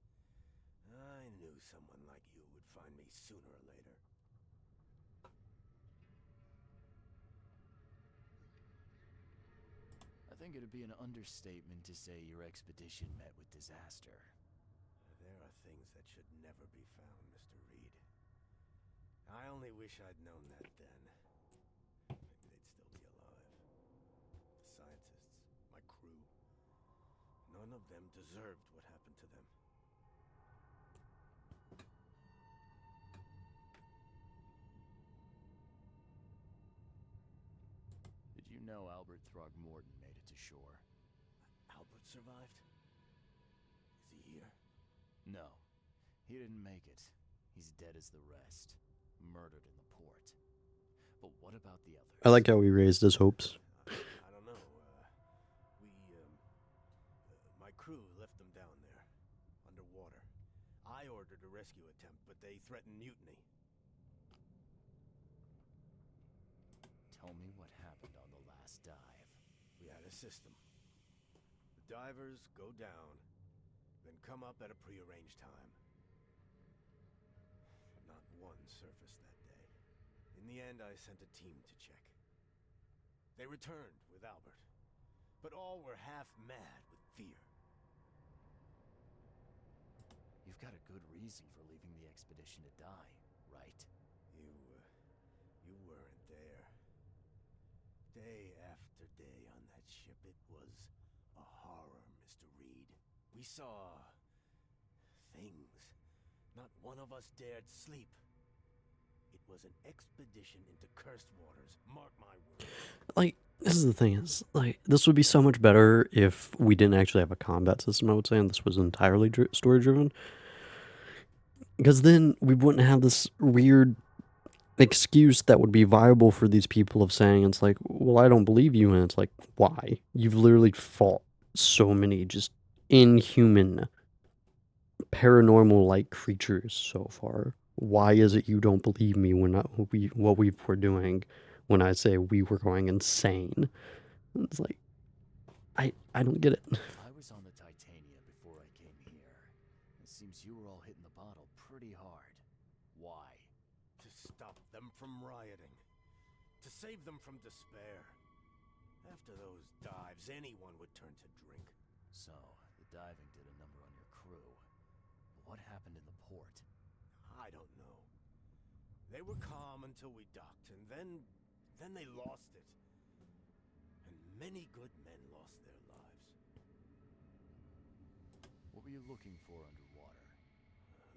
I knew someone like you would find me sooner or later. I think it'd be an understatement to say your expedition met with disaster. There are things that should never be found, Mr. Reed. I only wish I'd known that then. Maybe they'd still be alive. The scientists, my crew. None of them deserved what happened to them. Did you know Albert Throgmorton made it to shore? Albert survived? Is he here? No, he didn't make it. He's dead as the rest. Murdered in the port. But what about the others? I like how we raised his hopes. I don't know. My crew left them down there, underwater. I ordered a rescue attempt, but they threatened mutiny. Tell me what happened on the last dive. We had a system. The divers go down, then come up at a prearranged time. Not one surfaced that day. In the end, I sent a team to check. They returned with Albert, but all were half mad with fear. You've got a good reason for leaving the expedition to die, right? You weren't there. Day after day on that ship, it was a horror, Mr. Reed. We saw things. Not one of us dared sleep. It was an expedition into cursed waters. Mark my words. Like, this is the thing is, like, this would be so much better if we didn't actually have a combat system, I would say, and this was entirely story driven. Because then we wouldn't have this weird excuse that would be viable for these people of saying, it's like, well, I don't believe you, and it's like, why? You've literally fought so many just inhuman, paranormal-like creatures so far. Why is it you don't believe me when what we were doing when I say we were going insane? It's like, I don't get it. I was on the Titania before I came here. It seems you were all hitting the bottle pretty hard. Why? To stop them from rioting. To save them from despair. After those dives, anyone would turn to drink. So, the diving did a number on your crew. What happened in the port? I don't know. They were calm until we docked, and then they lost it. And many good men lost their lives. What were you looking for underwater?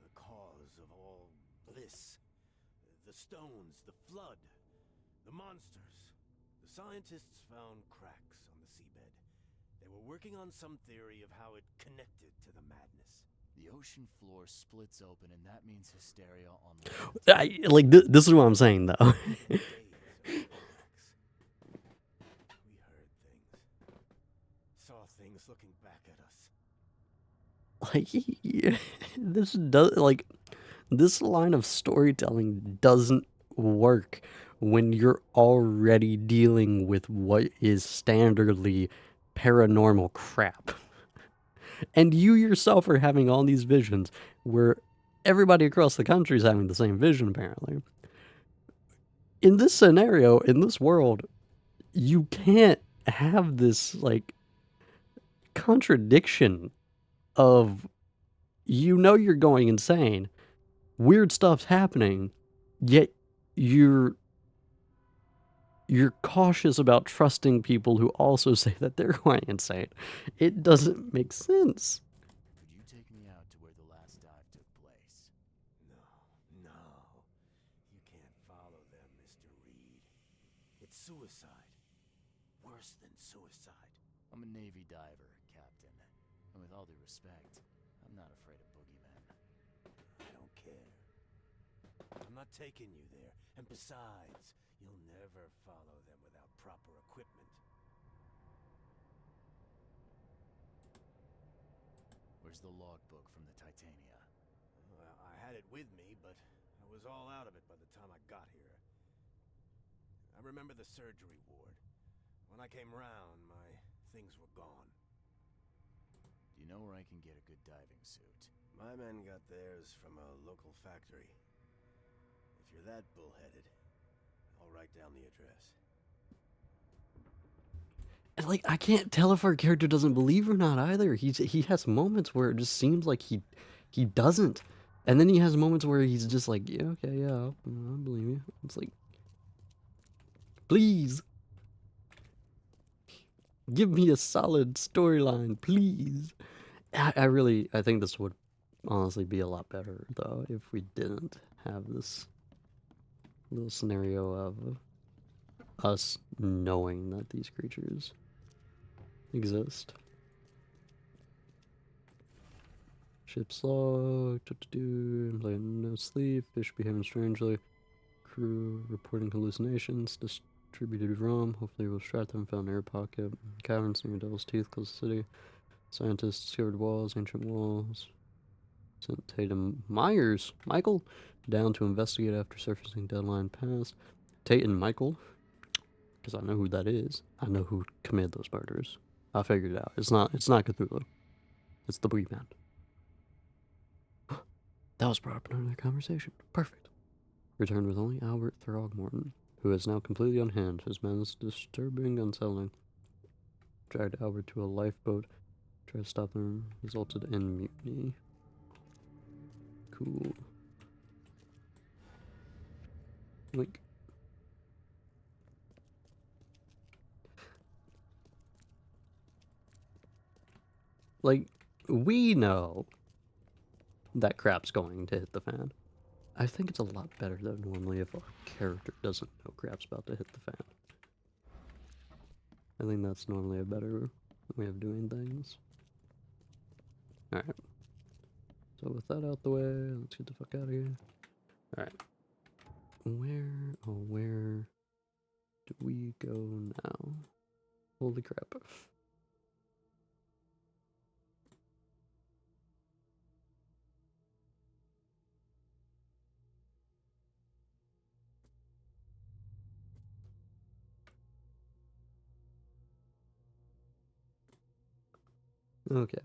The cause of all this. The stones, the flood, the monsters. The scientists found cracks on the seabed. They were working on some theory of how it connected to the madness. The ocean floor splits open, and that means hysteria on land. This is what I'm saying, though. We heard things. Saw things looking back at us. Like, this line of storytelling doesn't work when you're already dealing with what is standardly paranormal crap. And you yourself are having all these visions where everybody across the country is having the same vision, apparently. In this scenario, in this world, you can't have this, like, contradiction of, you know, you're going insane, weird stuff's happening, yet you're cautious about trusting people who also say that they're going insane. It doesn't make sense. Could you take me out to where the last dive took place? No. You can't follow them, Mr. Reed. It's suicide. Worse than suicide. I'm a Navy diver, Captain. And with all due respect, I'm not afraid of boogeymen. I don't care. I'm not taking you there. And besides, you'll never follow them without proper equipment. Where's the logbook from the Titania? Well, I had it with me, but I was all out of it by the time I got here. I remember the surgery ward. When I came round, my things were gone. Do you know where I can get a good diving suit? My men got theirs from a local factory. If you're that bullheaded, I'll write down the address. And, like, I can't tell if our character doesn't believe or not either. He has moments where it just seems like he doesn't. And then he has moments where he's just like, yeah, okay, yeah, I believe you. It's like, please. Give me a solid storyline, please. I think this would honestly be a lot better, though, if we didn't have this little scenario of us knowing that these creatures exist. Ship's log, employee no sleep, fish behaving strangely, crew reporting hallucinations, distributed rum, hopefully we'll strap them, found air pocket, caverns near Devil's Teeth, close to the city, scientists discovered walls, ancient walls, sent Tatum Michael, down to investigate after surfacing deadline passed. Tate and Michael, because I know who that is. I know who committed those murders. I figured it out. It's not Cthulhu. It's the Boogeyman. That was brought up in another conversation. Perfect. Returned with only Albert Throgmorton, who is now completely unhinged. His man's disturbing, unsettling. Dragged Albert to a lifeboat. Tried to stop them. Resulted in mutiny. Cool. Like, we know that crap's going to hit the fan. I think it's a lot better though normally if our character doesn't know crap's about to hit the fan. I think that's normally a better way of doing things. Alright. So with that out the way, let's get the fuck out of here. Alright. Where do we go now? Holy crap. Okay.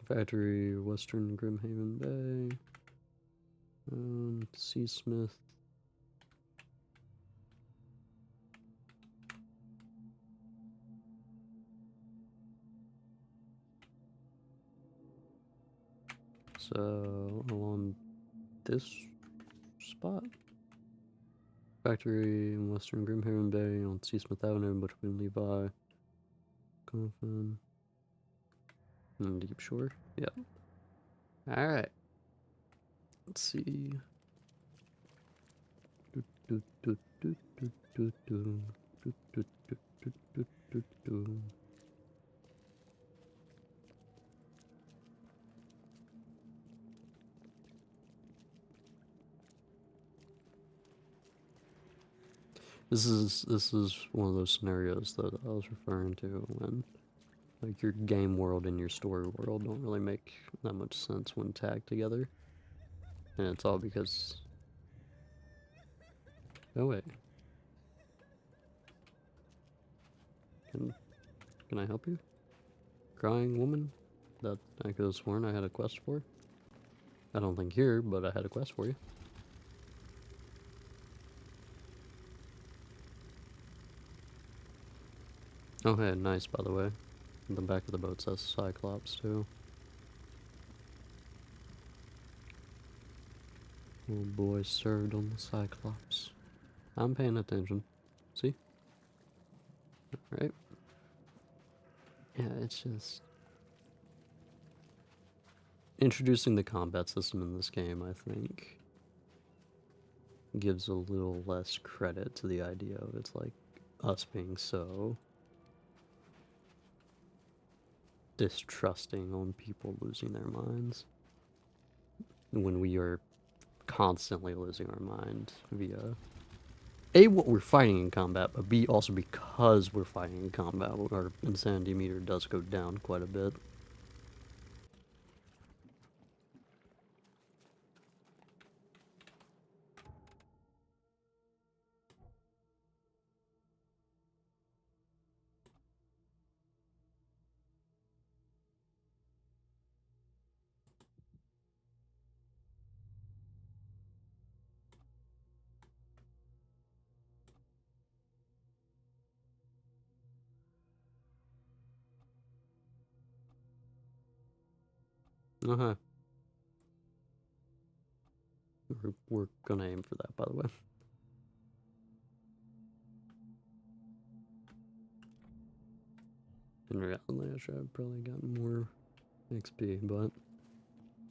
Factory, Western Grimhaven Bay. Seasmith. So, along this spot? Factory in Western Grimhaven Bay on Seasmith Avenue between Levi, Coffin, and Deep Shore. Yep. Alright. Let's see. This is one of those scenarios that I was referring to when like your game world and your story world don't really make that much sense when tagged together. And it's all because... Oh wait. Can I help you? Crying woman? That I could have sworn I had a quest for? I don't think here, but I had a quest for you. Oh hey, nice by the way. The back of the boat says Cyclops too. Oh boy, served on the Cyclops. I'm paying attention. See? Alright. Yeah, it's just... Introducing the combat system in this game, I think, gives a little less credit to the idea of it's like us being so distrusting on people losing their minds when we are constantly losing our mind via A, what we're fighting in combat, but B, also because we're fighting in combat, our insanity meter does go down quite a bit. Uh-huh. We're gonna aim for that, by the way. In reality, I should have probably gotten more XP, but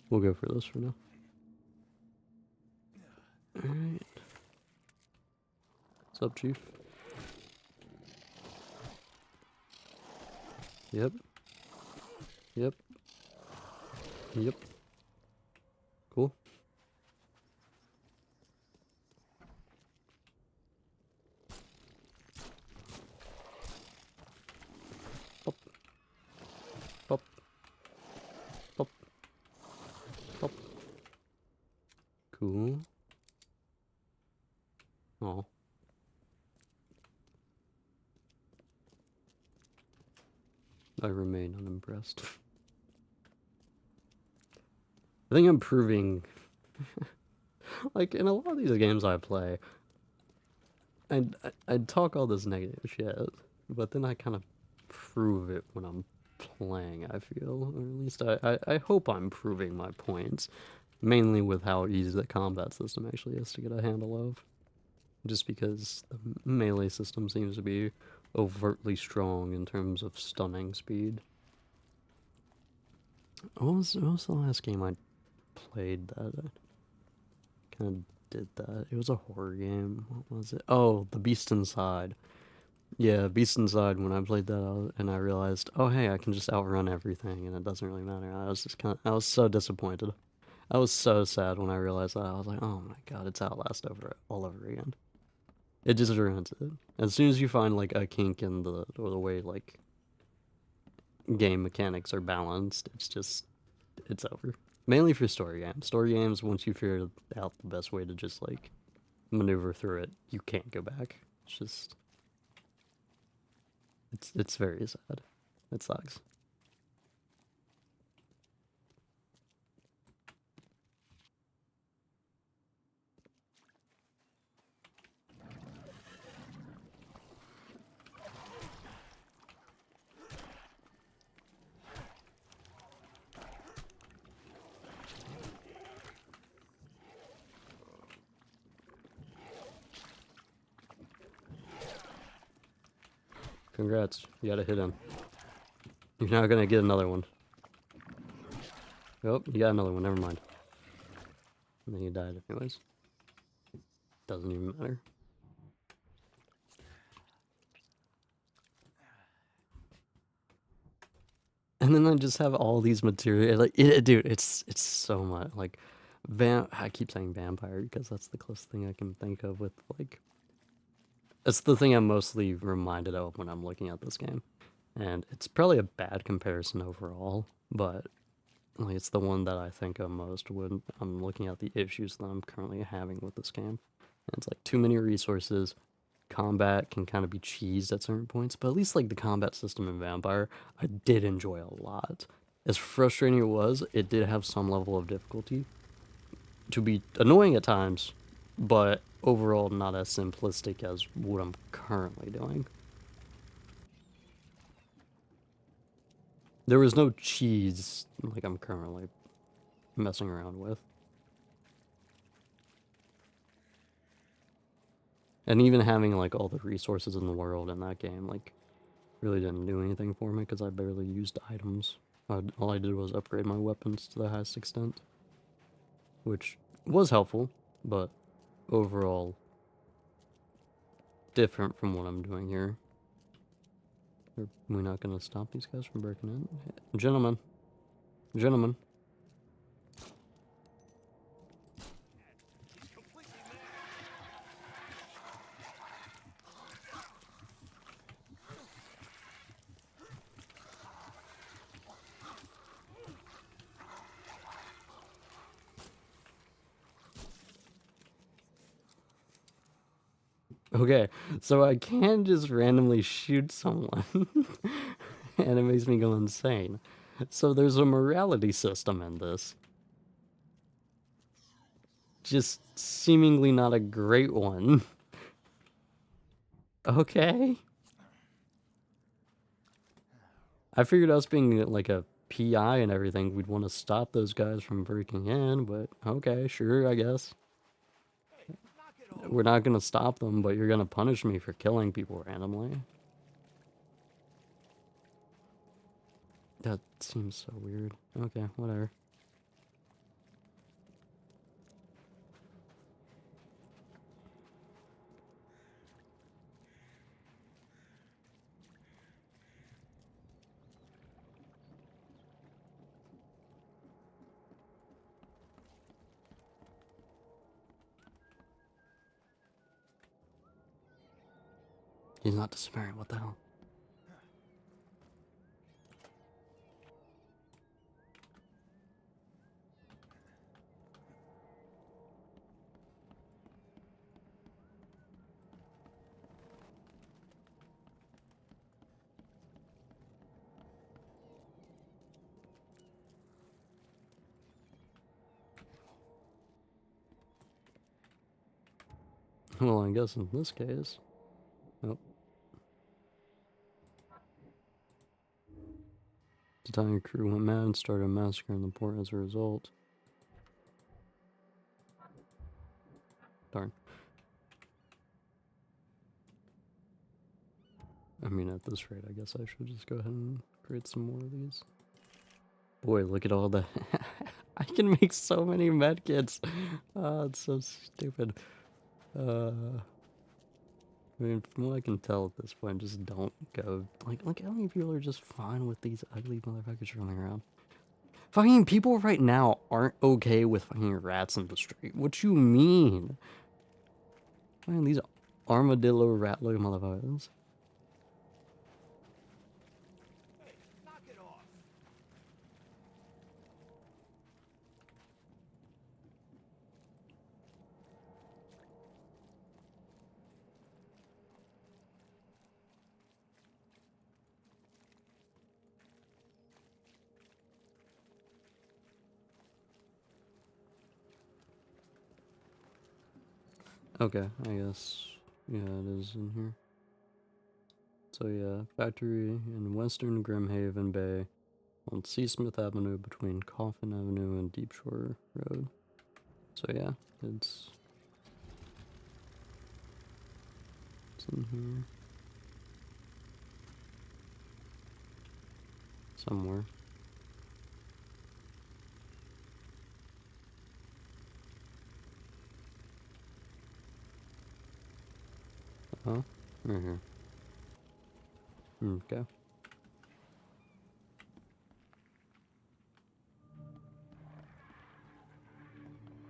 we'll go for this for now. Alright. What's up, Chief? Yep. Yep. Yep. Cool. Pop. Pop. Pop. Pop. Cool. Oh. I remain unimpressed. I think I'm proving, like, in a lot of these games I play, I'd talk all this negative shit, but then I kind of prove it when I'm playing, I feel. Or at least I hope I'm proving my points, mainly with how easy the combat system actually is to get a handle of. Just because the melee system seems to be overtly strong in terms of stunning speed. What was the last game I played that. I kind of did that. It was a horror game. What was it? Oh, The Beast Inside. Yeah, Beast Inside. When I played that, and I realized, oh hey, I can just outrun everything, and it doesn't really matter. I was just I was so disappointed. I was so sad when I realized that. I was like, oh my god, it's Outlast all over again. It just ruins it. As soon as you find like a kink in the way like game mechanics are balanced, it's over. Mainly for story games. Story games, once you figure out the best way to just like maneuver through it, you can't go back. It's just it's very sad. It sucks. Congrats, you got a hit him. You're not gonna get another one. Oh, you got another one, never mind. And then you died anyways. Doesn't even matter. And then I just have all these material, like, dude, it's so much, like, I keep saying vampire because that's the closest thing I can think of with, like, it's the thing I'm mostly reminded of when I'm looking at this game. And it's probably a bad comparison overall, but, like, it's the one that I think of most when I'm looking at the issues that I'm currently having with this game. And it's, like, too many resources, combat can kind of be cheesed at certain points, but at least like the combat system in Vampire, I did enjoy a lot. As frustrating it was, it did have some level of difficulty to be annoying at times, but overall not as simplistic as what I'm currently doing. There was no cheese like I'm currently messing around with. And even having like all the resources in the world in that game, like, really didn't do anything for me because I barely used items. All I did was upgrade my weapons to the highest extent, which was helpful, but overall different from what I'm doing here. Are we not gonna stop these guys from breaking in? Gentlemen. Gentlemen. Okay, so I can just randomly shoot someone, and it makes me go insane. So there's a morality system in this. Just seemingly not a great one. Okay. I figured us being like a PI and everything, we'd want to stop those guys from breaking in, but okay, sure, I guess. We're not gonna stop them, but you're gonna punish me for killing people randomly. That seems so weird. Okay, whatever. He's not despairing, what the hell? Well, I guess in this case... Oh. The entire crew went mad and started massacring the port as a result. Darn. I mean, at this rate, I guess I should just go ahead and create some more of these. Boy, look at all the... I can make so many medkits. Oh, it's so stupid. I mean, from what I can tell at this point, just don't go. Like, look how many people are just fine with these ugly motherfuckers roaming around. Fucking people right now aren't okay with fucking rats in the street. What you mean? Man, these armadillo rat-looking motherfuckers. Hey, knock it off. Okay, I guess. Yeah, it is in here. So yeah, factory in Western Grimhaven Bay on Seasmith Avenue between Coffin Avenue and Deep Shore Road. So yeah, it's in here. Somewhere. Oh, right here. Okay.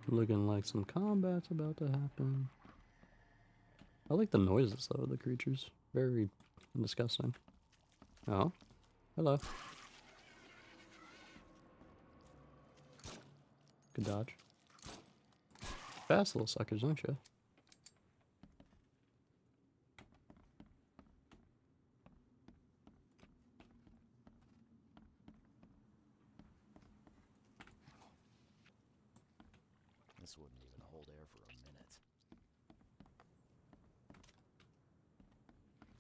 Looking like some combat's about to happen. I like the noises though of the creatures. Very disgusting. Oh, hello. Good dodge. Fast little suckers, aren't you? This wouldn't even hold air for a minute.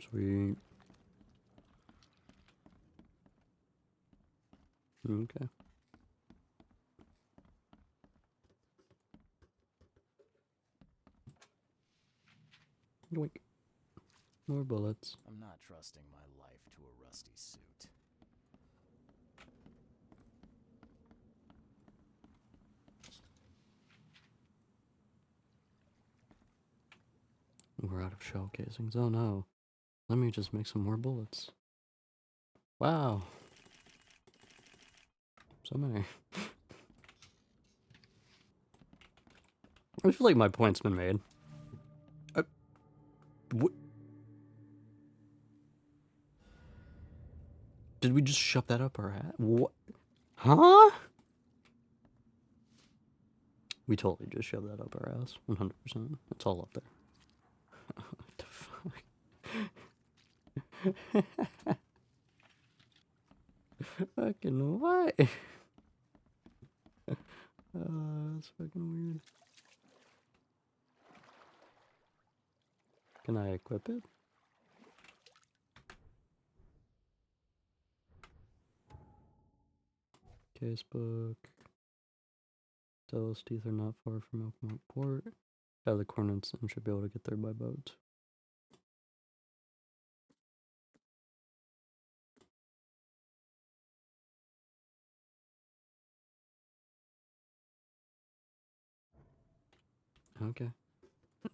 Sweet. Okay. Yoink. More bullets. I'm not trusting my life to a rusty suit. We're out of shell casings. Oh no. Let me just make some more bullets. Wow. So many. I feel like my point's been made. What? Did we just shove that up our ass? What? Huh? We totally just shoved that up our ass. 100%. It's all up there. What the fuck? Fucking what? That's fucking weird. Can I equip it? Casebook. Delos teeth are not far from Oakmont Port. Have the coordinates and should be able to get there by boat. Okay.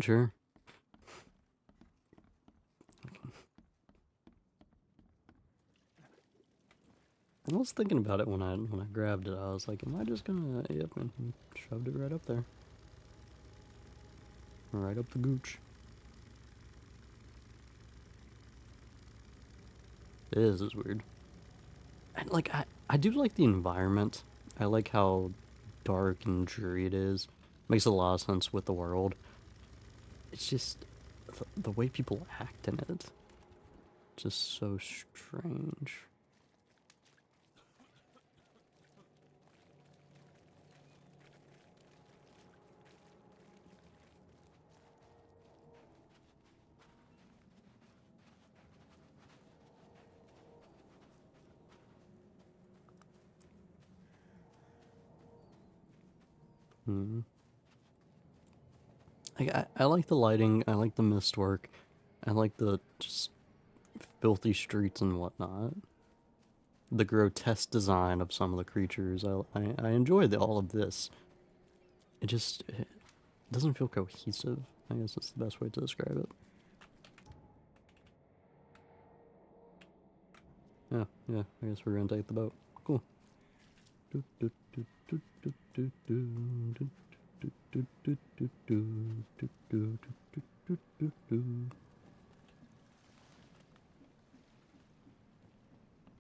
Sure. I was thinking about it when I grabbed it. I was like, am I just gonna yep, and shoved it right up there. Right up the gooch. This is weird. And like I do like the environment. I like how dark and dreary it is. Makes a lot of sense with the world. It's just the way people act in it. Just so strange. I like the lighting, I like the mist work, I like the just filthy streets and whatnot. the grotesque design of some of the creatures. I enjoy all of this. It doesn't feel cohesive. I guess that's the best way to describe it. Yeah, I guess we're gonna take the boat. Cool.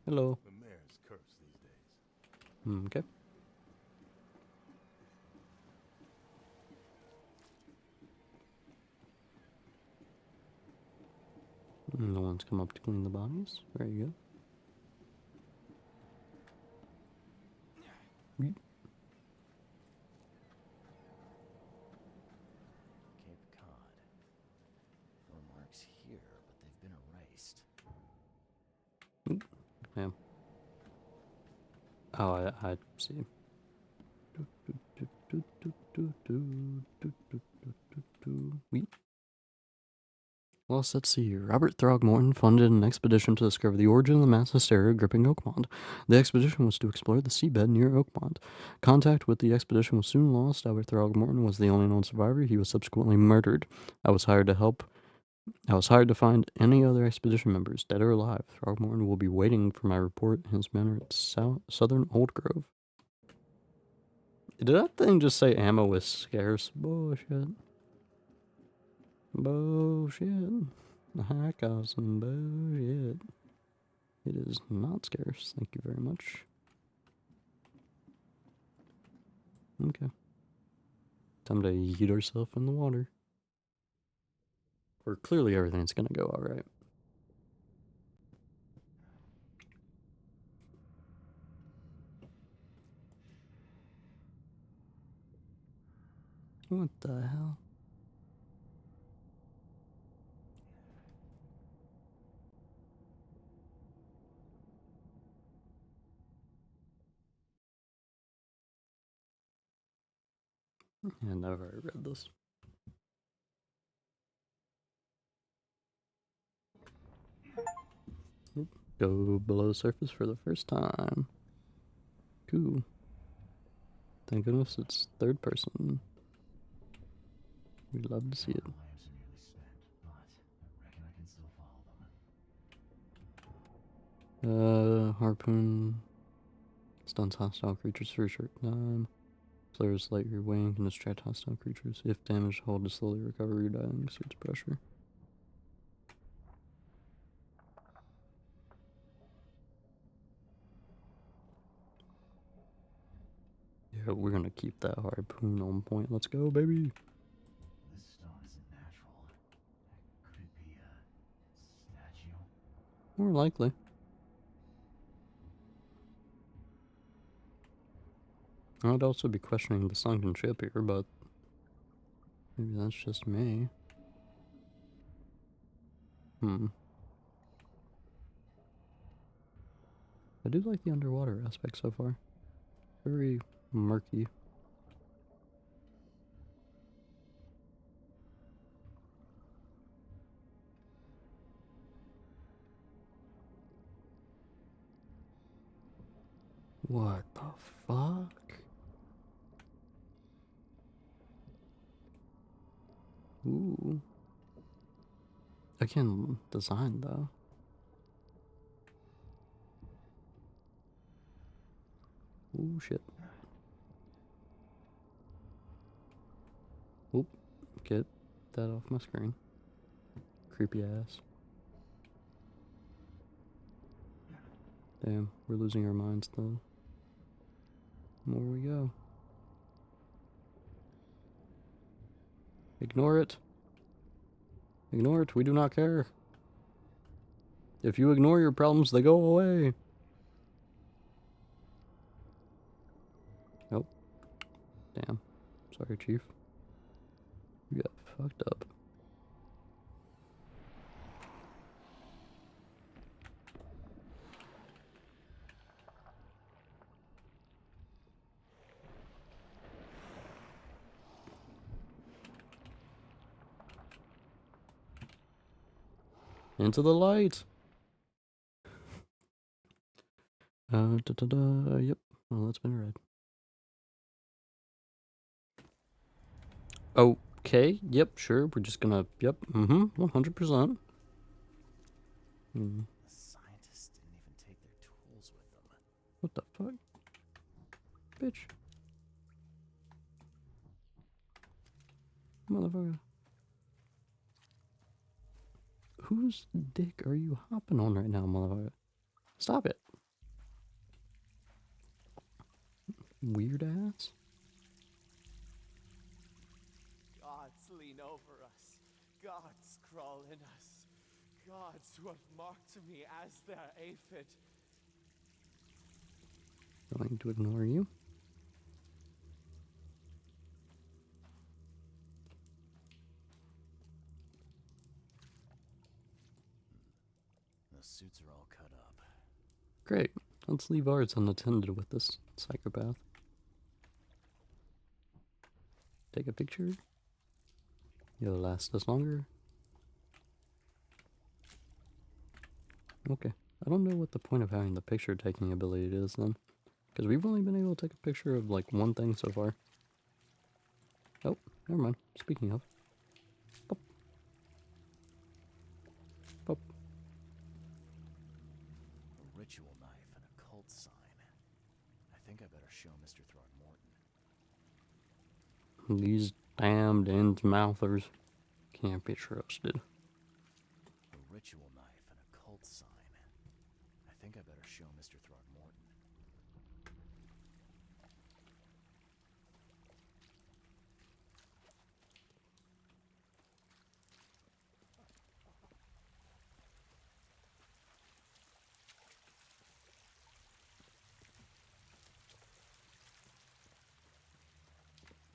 Hello. The mayor's cursed these days. Okay. No one's come up to clean the bodies. There you go. Yeet. Cape Cod. There were marks here, but they've been erased. Yeah. Oh, I see. Wheat. Well, let's see here. Robert Throgmorton funded an expedition to discover the origin of the mass hysteria gripping Oakmont. The expedition was to explore the seabed near Oakmont. Contact with the expedition was soon lost. Albert Throgmorton was the only known survivor. He was subsequently murdered. I was hired to find any other expedition members, dead or alive. Throgmorton will be waiting for my report in his manor at Southern Old Grove. Did that thing just say ammo is scarce? Bullshit. Bullshit. I got some bullshit. It is not scarce. Thank you very much. Okay. Time to yeet ourselves in the water. Or clearly everything's gonna go alright. What the hell? Yeah, never read this. Oop. Go below the surface for the first time. Cool. Thank goodness it's third person. We'd love to see it. Lamps are nearly spent, but I reckon I can still follow them. Harpoon stuns hostile creatures for a short time. Players light your wing can distract hostile creatures. If damaged, hold to slowly recover your diving suit's pressure. Yeah, we're gonna keep that harpoon on point. Let's go, baby! This stone isn't natural. Could it be a statue? More likely. I'd also be questioning the sunken ship here, but maybe that's just me. I do like the underwater aspect so far. Very murky. What the fuck? Ooh. Again, design though. Ooh, shit. Oop. Get that off my screen. Creepy ass. Damn, we're losing our minds though. The more we go. Ignore it. Ignore it, we do not care. If you ignore your problems, they go away. Nope. Damn. Sorry, Chief. You got fucked up. Into the light. Yep. Well, that's been read. Okay. Yep. Sure. We're just gonna. Yep. 100%. The scientists didn't even take their tools with them. What the fuck? Bitch. Motherfucker. Whose dick are you hopping on right now, motherfucker? Stop it. Weird ass. Gods lean over us. Gods crawl in us. Gods who have marked me as their aphid. Going to ignore you. The suits are all cut up. Great. Let's leave ours unattended with this psychopath. Take a picture. It'll last us longer. Okay. I don't know what the point of having the picture taking ability is then. Because we've only been able to take a picture of like one thing so far. Oh, never mind. Speaking of. Pop. Pop. A ritual knife and a cult sign. I think I better show Mr. Throckmorton. These damned end-mouthers can't be trusted. A ritual knife and a cult sign. I think I better show Mr. Throckmorton.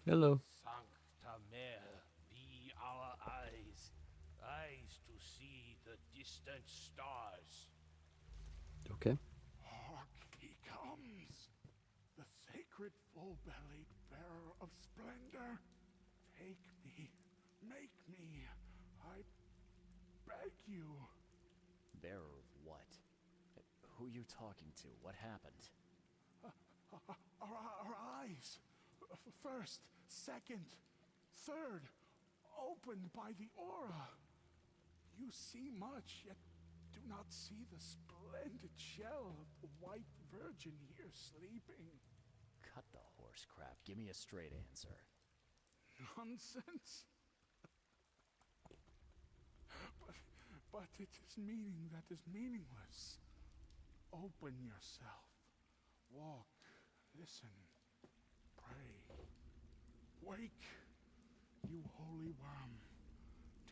Hello. Sancta Mare, be our eyes, eyes to see the distant stars. Okay. Hark, he comes! The sacred full-bellied bearer of splendor! Take me, make me, I beg you. Bearer of what? Who you talking to? What happened? Our eyes! First, second, third, opened by the aura. You see much, yet do not see the splendid shell of the white virgin here sleeping. Cut the horse crap. Give me a straight answer. Nonsense. But it is meaning that is meaningless. Open yourself. Walk. Listen. Pray. Wake, you holy worm.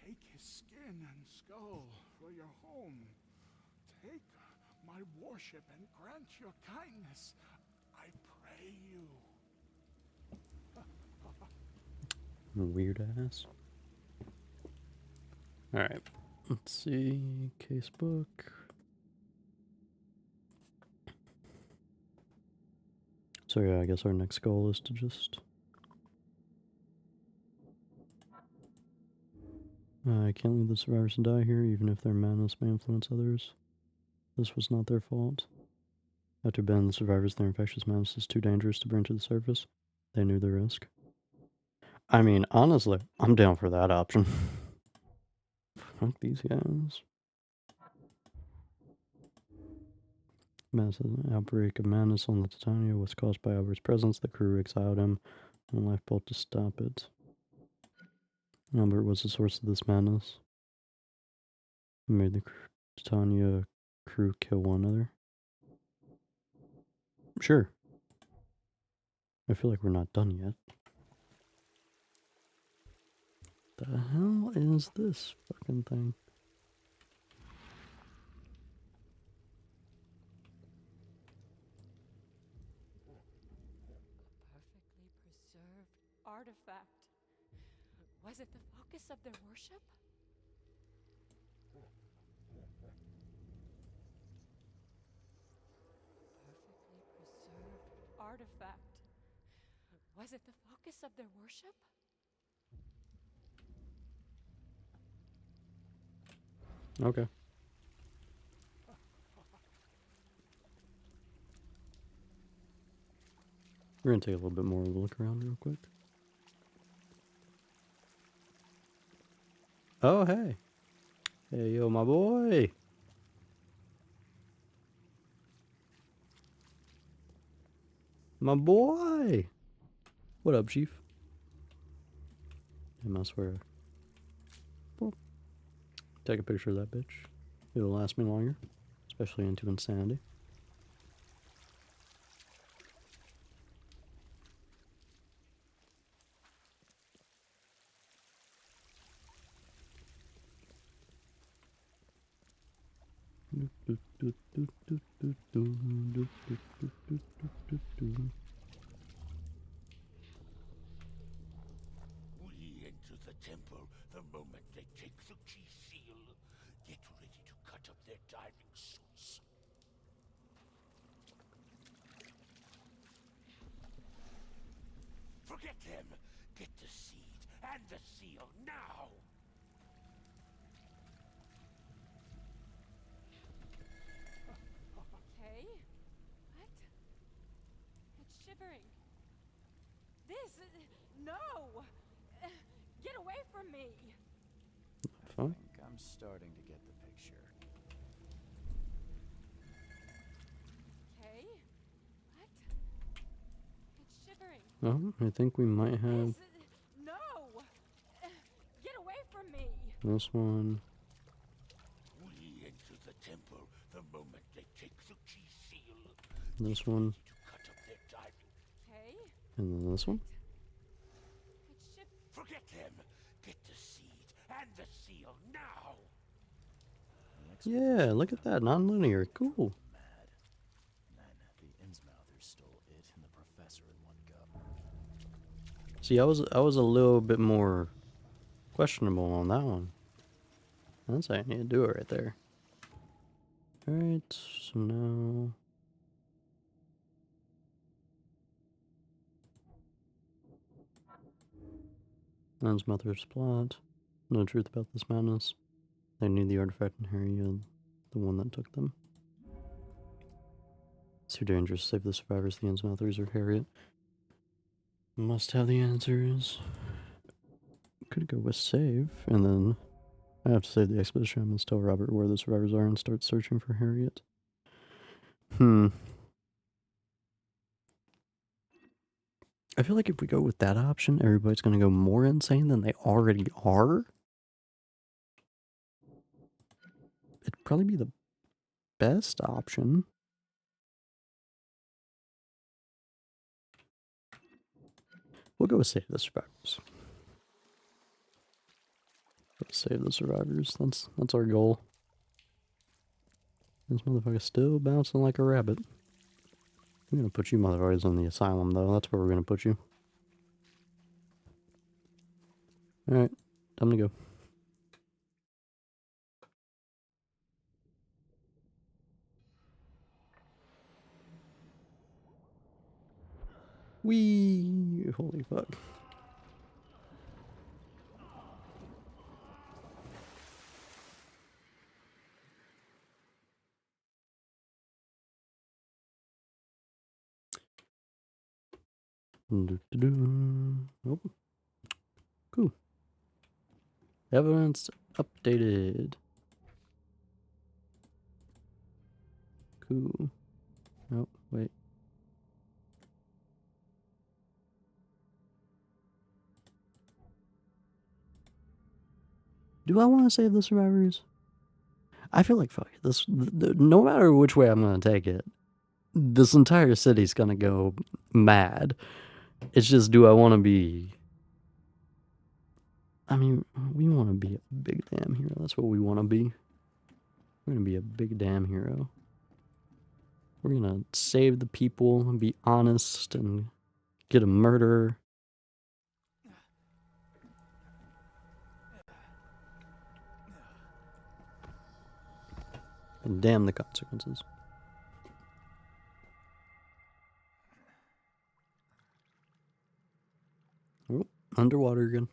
Take his skin and skull for your home. Take my worship and grant your kindness. I pray you. Weird ass. Alright. Let's see. Casebook. So yeah, I guess our next goal is to just... I can't leave the survivors to die here, even if their madness may influence others. This was not their fault. After banning the survivors, their infectious madness is too dangerous to bring to the surface. They knew the risk. I mean, honestly, I'm down for that option. Fuck these guys. Massive outbreak of madness on the Titania was caused by Albert's presence. The crew exiled him on a lifeboat to stop it. Albert was the source of this madness. He made the Titania crew kill one another. Sure. I feel like we're not done yet. The hell is this fucking thing? Perfectly preserved artifact. Was it the focus of their worship? Perfectly preserved artifact. Was it the focus of their worship? Okay. We're gonna take a little bit more of a look around real quick. Oh, hey. Hey, yo, my boy. My boy. What up, Chief? Damn, I swear. Well, take a picture of that bitch. It'll last me longer. Especially into insanity. We enter the temple the moment they take the key seal. Get ready to cut up their diving suits. Forget them! Get the seed and the seal now! Okay. What? It's shivering. This. No! Get away from me! I Fine. think I'm starting to get the picture. Okay. What? It's shivering. Oh, I think we might have This. No! Get away from me! this one. We enter the temple the moment they take the key seal. This one. To cut up their diving. Okay. And then this one. It's shivering. Forget them! Get the seed and the seal now! Next Yeah, look at that. Non-linear. Cool. mad. And then the Innsmouthers stole it and the professor in one go. See, I was a little bit more questionable on that one. That's how you need to do it right there. Alright, so now... Innsmouthers plot. No truth about this madness. They need the artifact in Harriet, the one that took them. It's too dangerous to save the survivors, the Innsmouthers, or Harriet. Must have the answers. Could go with save, and then I have to save the expedition. I must tell Robert where the survivors are and start searching for Harriet. I feel like if we go with that option, everybody's gonna go more insane than they already are. It'd probably be the best option. We'll go with save the survivors. Save the survivors. That's our goal. This motherfucker's still bouncing like a rabbit. I'm gonna put you motherfuckers in the asylum, though. That's where we're gonna put you. Alright, time to go. Whee! Holy fuck. Oh. Cool. Evidence updated. Cool. Oh, wait. Do I want to save the survivors? I feel like fuck it. This, no matter which way I'm gonna take it, this entire city's gonna go mad. It's just, do I want to be... I mean, we want to be a big damn hero. That's what we want to be. We're gonna be a big damn hero. We're gonna save the people and be honest and get a murderer. And damn the consequences. Oh, underwater again.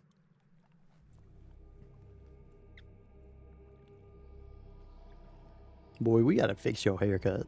Boy, we gotta fix your haircut.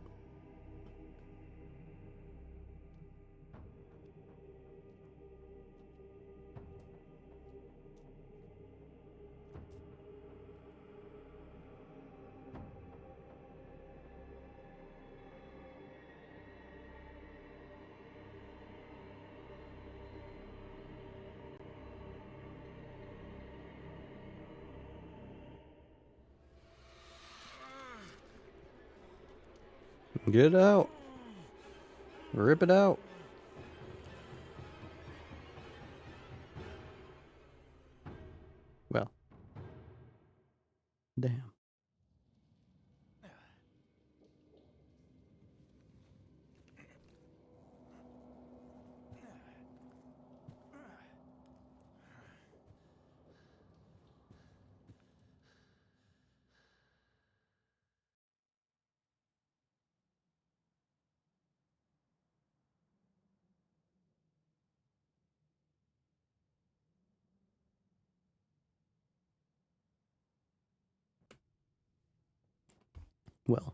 Get out. Rip it out. Well. Damn. Well.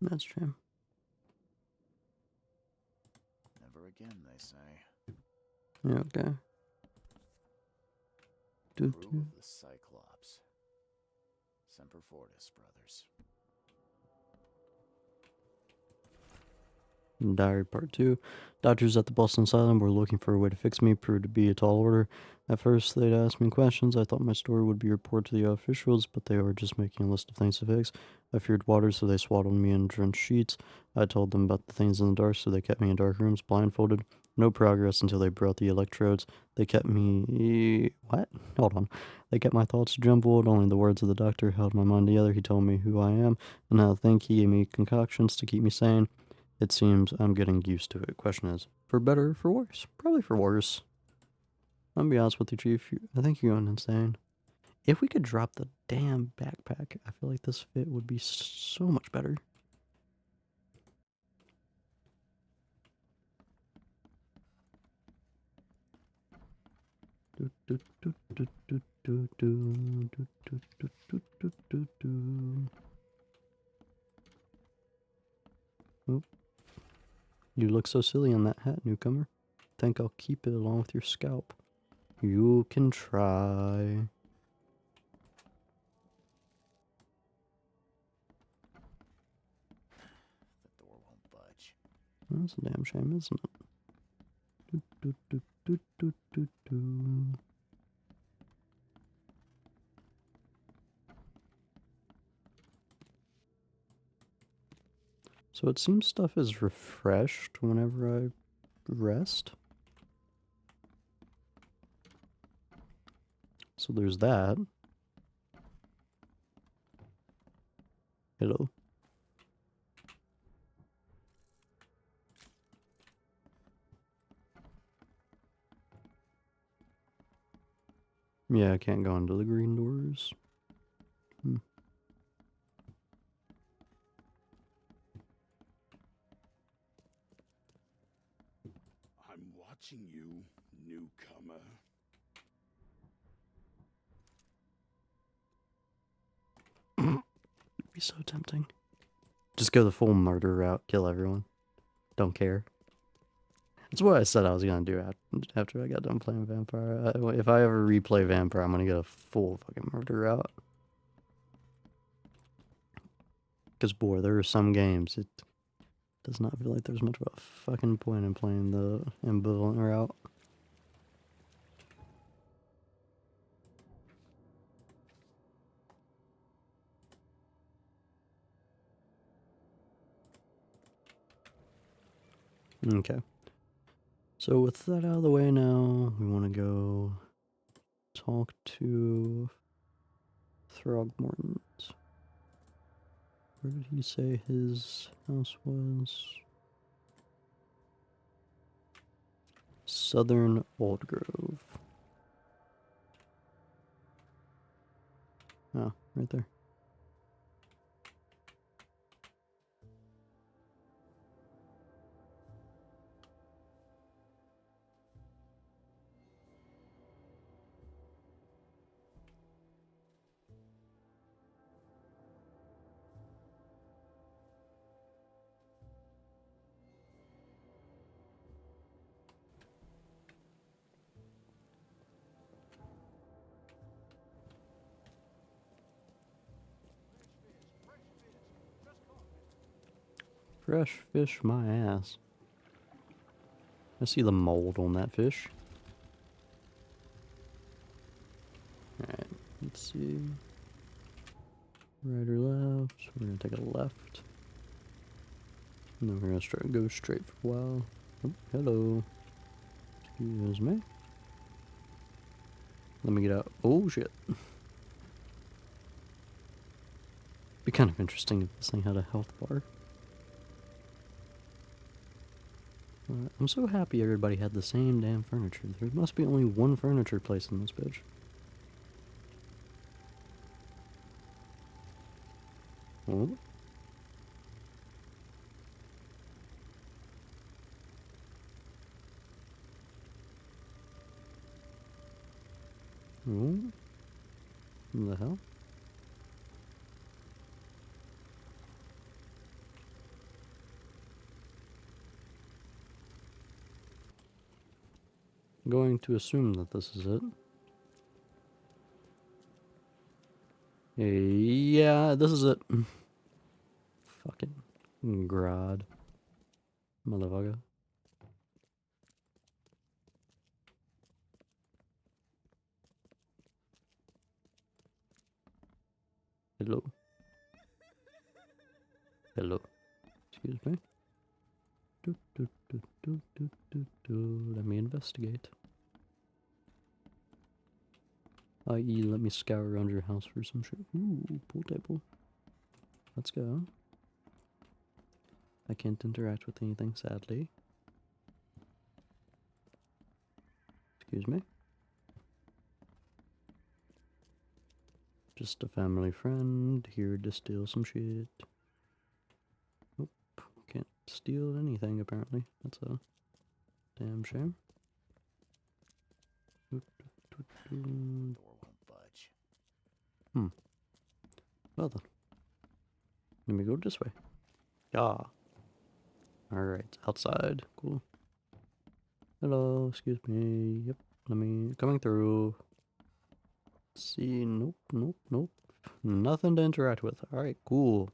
That's true. Never again, they say. Yeah, okay. Crew of the Cyclops. Semper Fortis, brothers. Diary Part 2. Doctors at the Boston Asylum were looking for a way to fix me. Proved to be a tall order. At first, they'd ask me questions. I thought my story would be reported to the officials, but they were just making a list of things to fix. I feared water, so they swaddled me in drenched sheets. I told them about the things in the dark, so they kept me in dark rooms, blindfolded. No progress until they brought the electrodes. They kept me... What? Hold on. They kept my thoughts jumbled. Only the words of the doctor held my mind together. He told me who I am and how to think. He gave me concoctions to keep me sane. It seems I'm getting used to it. Question is, for better or for worse? Probably for worse. I'll be honest with you, Chief. I think you're going insane. If we could drop the damn backpack, I feel like this fit would be so much better. Oh. You look so silly in that hat, newcomer. Think I'll keep it along with your scalp. You can try. The door won't budge. That's a damn shame, isn't it? So it seems stuff is refreshed whenever I rest. So there's that. Hello. Yeah, I can't go into the green doors. I'm watching you, newcomer. It'd be so tempting. Just go the full murder route, kill everyone. Don't care. That's what I said I was gonna do after I got done playing Vampire. If I ever replay Vampire, I'm gonna get a full fucking murder route. Because, boy, there are some games, it does not feel like there's much of a fucking point in playing the ambivalent route. Okay. So with that out of the way now, we want to go talk to Throgmorton. Where did he say his house was? Southern Old Grove. Oh, right there. Fresh fish, my ass. I see the mold on that fish. Alright, let's see. Right or left? We're gonna take a left. And then we're gonna go straight for a while. Oh, hello. Excuse me. Let me get out. Oh shit. Be kind of interesting if this thing had a health bar. I'm so happy everybody had the same damn furniture. There must be only one furniture place in this bitch. Oh. Oh. What the hell? I'm going to assume that this is it. Yeah, this is it. Fucking Grodd. Motherfucker. Hello. Hello. Excuse me. Let me investigate. I.e., let me scour around your house for some shit. Ooh, pool table. Let's go. I can't interact with anything, sadly. Excuse me. Just a family friend here to steal some shit. Nope. Can't steal anything, apparently. That's a damn shame. Door won't budge. Well then. Let me go this way. Yeah. Alright, outside. Cool. Hello, excuse me. Yep, let me... Coming through. See, nope. Nothing to interact with. Alright, cool.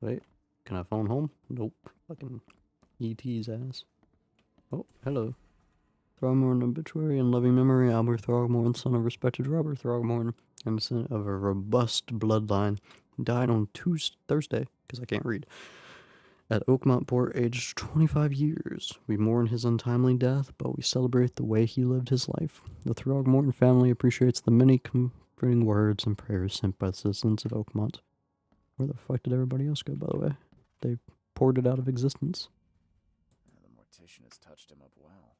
Wait, can I phone home? Nope. Fucking ET's ass. Oh, hello. Throgmorton obituary in loving memory, Albert Throgmorton, son of respected Robert Throgmorton, and son of a robust bloodline, died on Thursday, because I can't read, at Oakmont Port, aged 25 years. We mourn his untimely death, but we celebrate the way he lived his life. The Throgmorton family appreciates the many comforting words and prayers sent by the citizens of Oakmont. Where the fuck did everybody else go, by the way? They poured it out of existence. The mortician has touched him up well.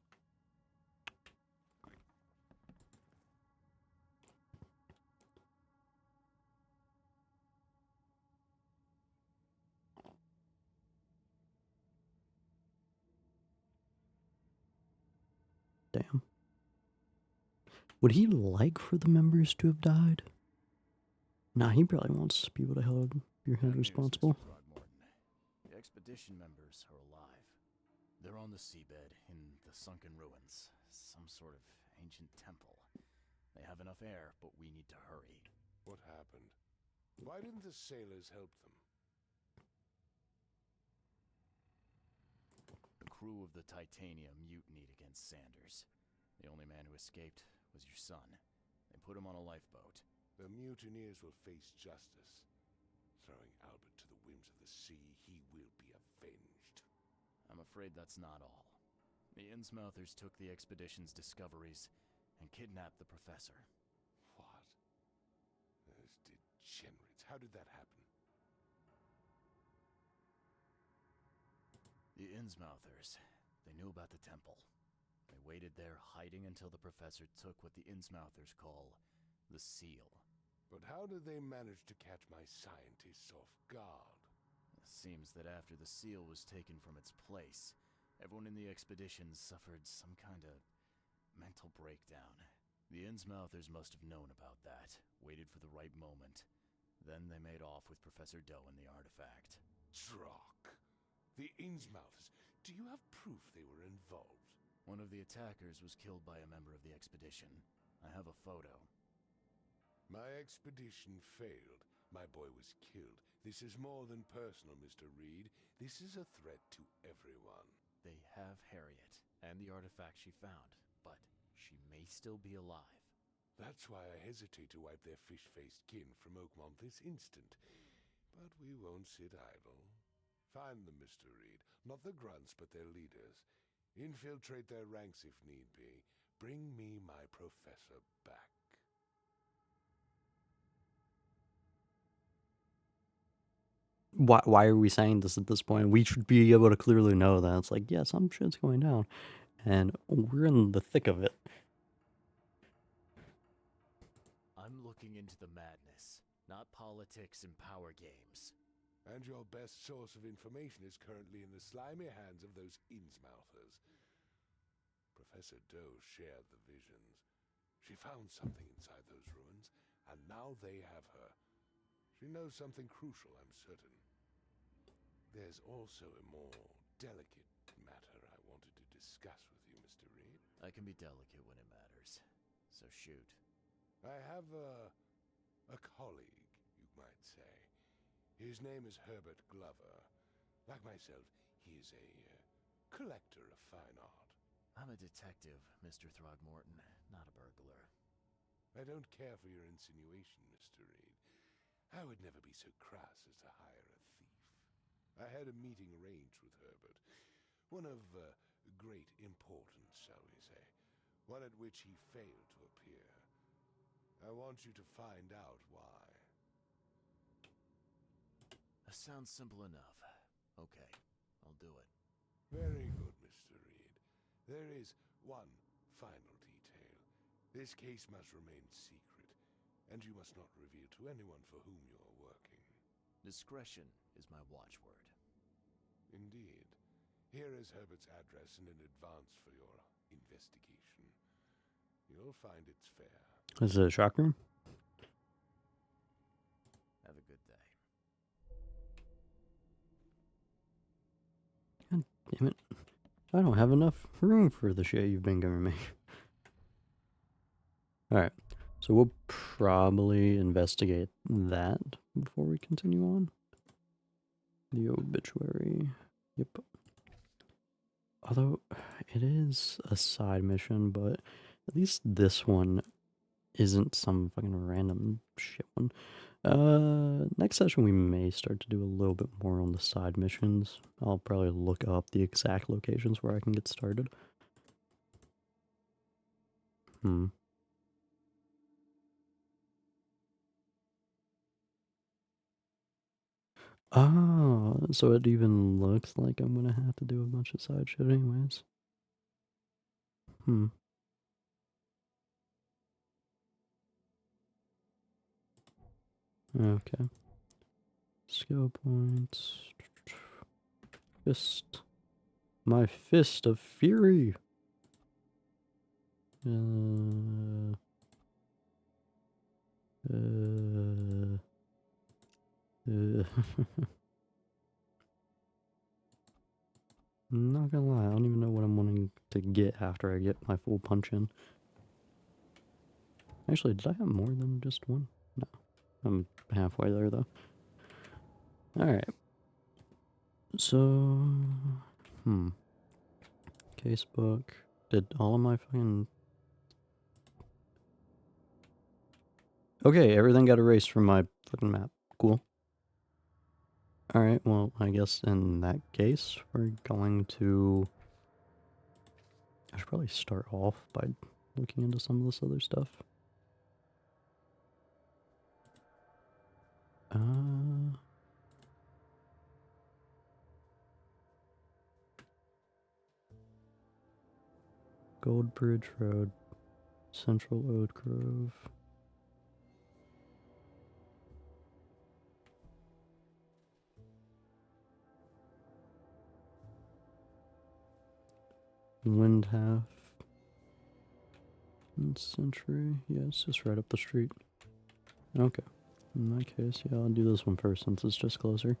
Damn. Would he like for the members to have died? Nah, he probably wants people to hold your head Bad news, responsible. Mr. Throgmorton. The expedition members are alive. They're on the seabed in the sunken ruins. Some sort of ancient temple. They have enough air, but we need to hurry. What happened? Why didn't the sailors help them? The crew of the Titanium mutinied against Sanders. The only man who escaped was your son. They put him on a lifeboat. The mutineers will face justice. Throwing Albert to the whims of the sea, he will be avenged. I'm afraid that's not all. The Innsmouthers took the expedition's discoveries and kidnapped the professor. What? Those degenerates. How did that happen? The Innsmouthers. They knew about the temple. They waited there, hiding until the professor took what the Innsmouthers call the seal. But how did they manage to catch my scientists off guard? It seems that after the seal was taken from its place, everyone in the expedition suffered some kind of mental breakdown. The Innsmouthers must have known about that, waited for the right moment. Then they made off with Professor Doe and the artifact. Drock. The Innsmouthers. Do you have proof they were involved? One of the attackers was killed by a member of the expedition. I have a photo. My expedition failed. My boy was killed. This is more than personal, Mr. Reed. This is a threat to everyone. They have Harriet and the artifact she found, but she may still be alive. That's why I hesitate to wipe their fish-faced kin from Oakmont this instant. But we won't sit idle. Find them, Mr. Reed. Not the grunts, but their leaders. Infiltrate their ranks if need be. Bring me my professor back. Why are we saying this at this point? We should be able to clearly know that. It's like, yeah, some shit's going down. And we're in the thick of it. I'm looking into the madness, not politics and power games. And your best source of information is currently in the slimy hands of those Innsmouthers. Professor Doe shared the visions. She found something inside those ruins, and now they have her. She knows something crucial, I'm certain. There's also a more delicate matter I wanted to discuss with you, Mr. Reed. I can be delicate when it matters, so shoot. I have a colleague, you might say. His name is Herbert Glover. Like myself, he is a collector of fine art. I'm a detective, Mr. Throgmorton, not a burglar. I don't care for your insinuation, Mr. Reed. I would never be so crass as to hire a thief. I had a meeting arranged with Herbert, one of great importance, shall we say, one at which he failed to appear. I want you to find out why. That sounds simple enough. Okay, I'll do it. Very good, Mr. Reed. There is one final detail. This case must remain secret, and you must not reveal to anyone for whom you are working. Discretion is my watchword. Indeed. Here is Herbert's address and an advance for your investigation. You'll find it's fair. Is it a shock room? Have a good day. God damn it. I don't have enough room for the shit you've been giving me. Alright. So we'll probably investigate that before we continue on. The obituary. Yep. Although, it is a side mission, but at least this one isn't some fucking random shit one. Next session we may start to do a little bit more on the side missions. I'll probably look up the exact locations where I can get started. Oh, so it even looks like I'm gonna have to do a bunch of side shit anyways. Okay. Skill points. Fist. My fist of fury. I'm not gonna lie, I don't even know what I'm wanting to get after I get my full punch in. Actually, did I have more than just one? No. I'm halfway there, though. Alright. So... Casebook. Did all of my fucking... Okay, everything got erased from my fucking map. Cool. Alright, well, I guess in that case, we're going to... I should probably start off by looking into some of this other stuff. Gold Bridge Road, Central Oak Grove. Windhalf. Century. Yeah, it's just right up the street. Okay. In that case, yeah, I'll do this one first since it's just closer.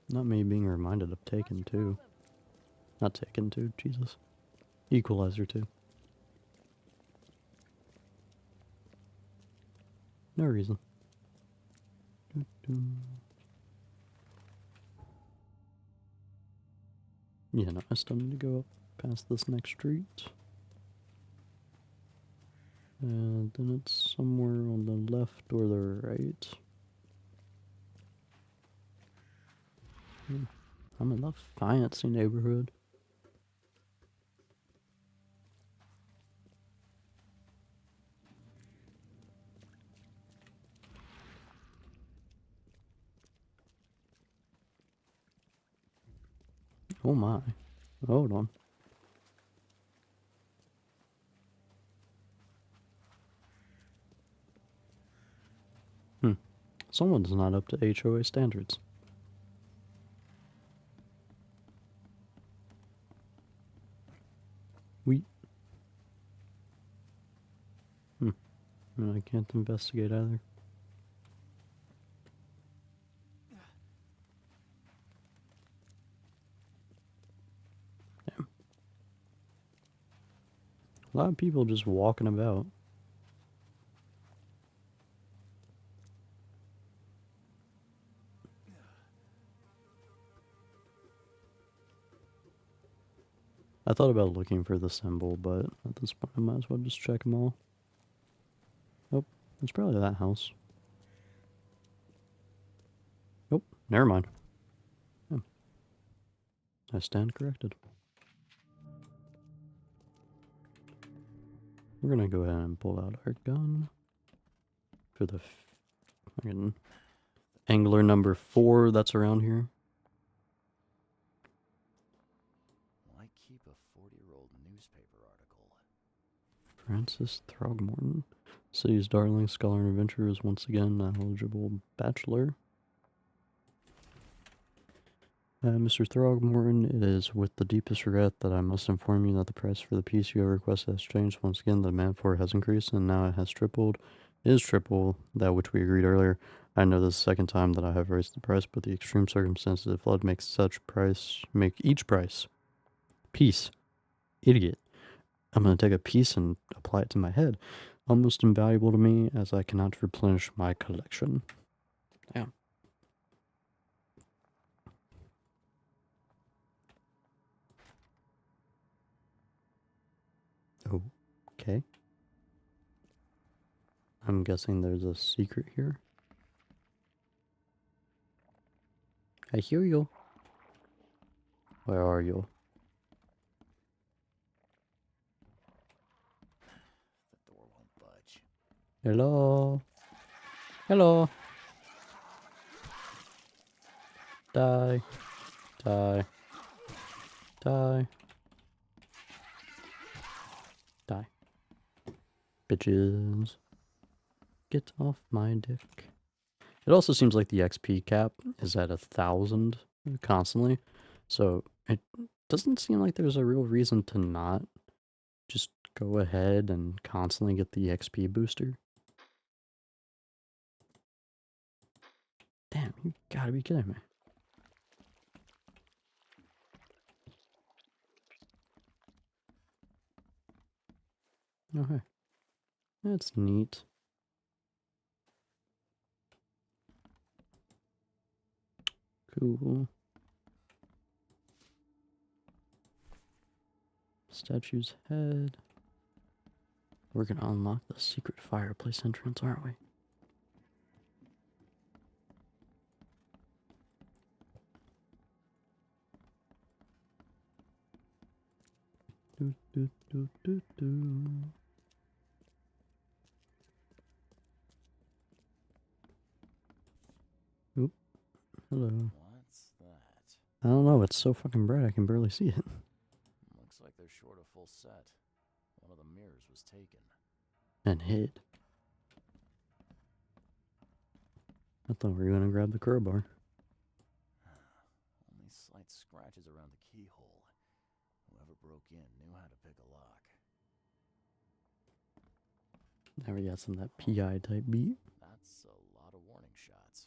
Not me being reminded of Taken 2. Not Taken 2, Jesus. Equalizer 2. No reason. Yeah, no, I still need to go up past this next street. And then it's somewhere on the left or the right. I'm in the fancy neighborhood. Oh my. Hold on. Someone's not up to HOA standards. And I can't investigate either. Damn. A lot of people just walking about. I thought about looking for the symbol, but at this point I might as well just check them all. Oh, it's probably that house. Oh, never mind. I stand corrected. We're gonna go ahead and pull out our gun for the fucking angler number 4 that's around here. Why keep a 40-year-old newspaper article? Francis Throgmorton, city's darling scholar and adventurer, is once again an eligible bachelor. Mr. Throgmorton, it is with the deepest regret that I must inform you that the price for the piece you have requested has changed. Once again, the demand for it has increased, and now it has tripled. It is triple that which we agreed earlier. I know this is the second time that I have raised the price, but the extreme circumstances of flood make each price. Piece. Idiot. I'm going to take a piece and apply it to my head. Almost invaluable to me, as I cannot replenish my collection. Damn. Okay. I'm guessing there's a secret here. I hear you. Where are you? The door won't budge. Hello? Hello? Die. Die. Die. Die. Bitches. Get off my dick. It also seems like the XP cap is at 1,000 constantly. So it doesn't seem like there's a real reason to not just go ahead and constantly get the XP booster. Damn, you gotta be kidding me. Okay. That's neat. Cool. Statue's head. We're gonna unlock the secret fireplace entrance, aren't we? Do, do, do, do, do. Oop. Hello. What's that? I don't know, it's so fucking bright I can barely see it. Looks like they're short a full set. One of the mirrors was taken. And hid. I thought we were gonna grab the crowbar. Only slight scratches around the keyhole. Whoever broke in knew how to pick a lock. Now we got some of that PI type beat. That's a lot of warning shots.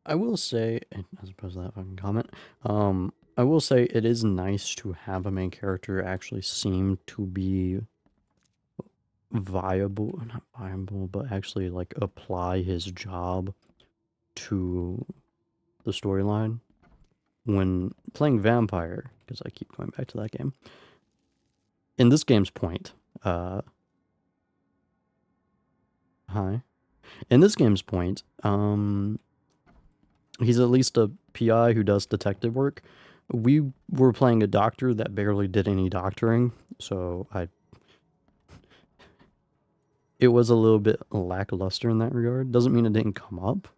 I will say, as opposed to that fucking comment, I will say it is nice to have a main character actually seem to be viable, not viable, but actually like apply his job to the storyline. When playing Vampire, because I keep going back to that game, in this game's point, hi. In this game's point, he's at least a PI who does detective work. We were playing a doctor that barely did any doctoring, so it was a little bit lackluster in that regard. Doesn't mean it didn't come up,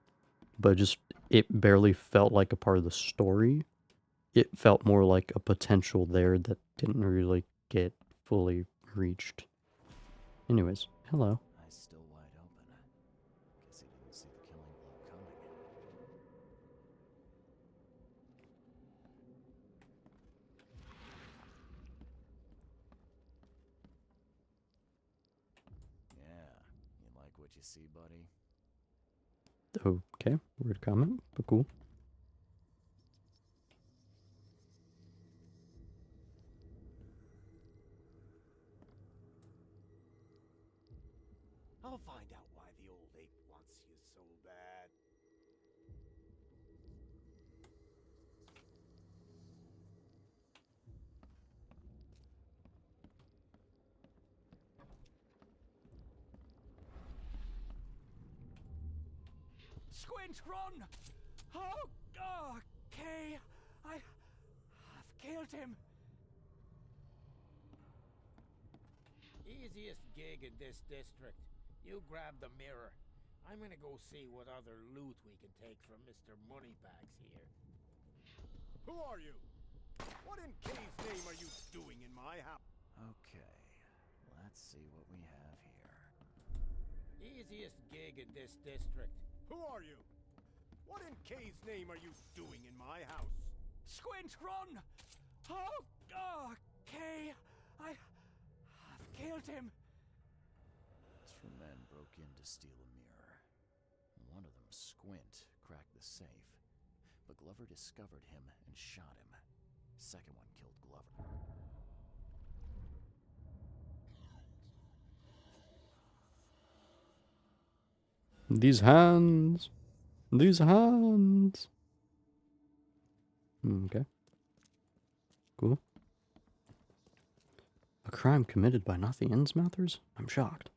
but just it barely felt like a part of the story. It felt more like a potential there that didn't really get fully reached. Anyways, hello. Eyes still wide open. Guess he didn't see the killing blow coming. Yeah, you like what you see, buddy? Okay, weird comment, but cool. I'll find out why the old ape wants you so bad. Squint, run! Oh, okay. I've killed him. Easiest gig in this district. You grab the mirror. I'm gonna go see what other loot we can take from Mr. Moneybags here. Who are you? What in K's name are you doing in my house? Okay, let's see what we have here. Easiest gig in this district. Who are you? What in K's name are you doing in my house? Squint, run! Oh, okay. I've killed him. 2 men broke in to steal a mirror. One of them, Squint, cracked the safe, but Glover discovered him and shot him. Second one killed Glover. These hands. These hands. Okay. Cool. A crime committed by not the Innsmouthers? I'm shocked.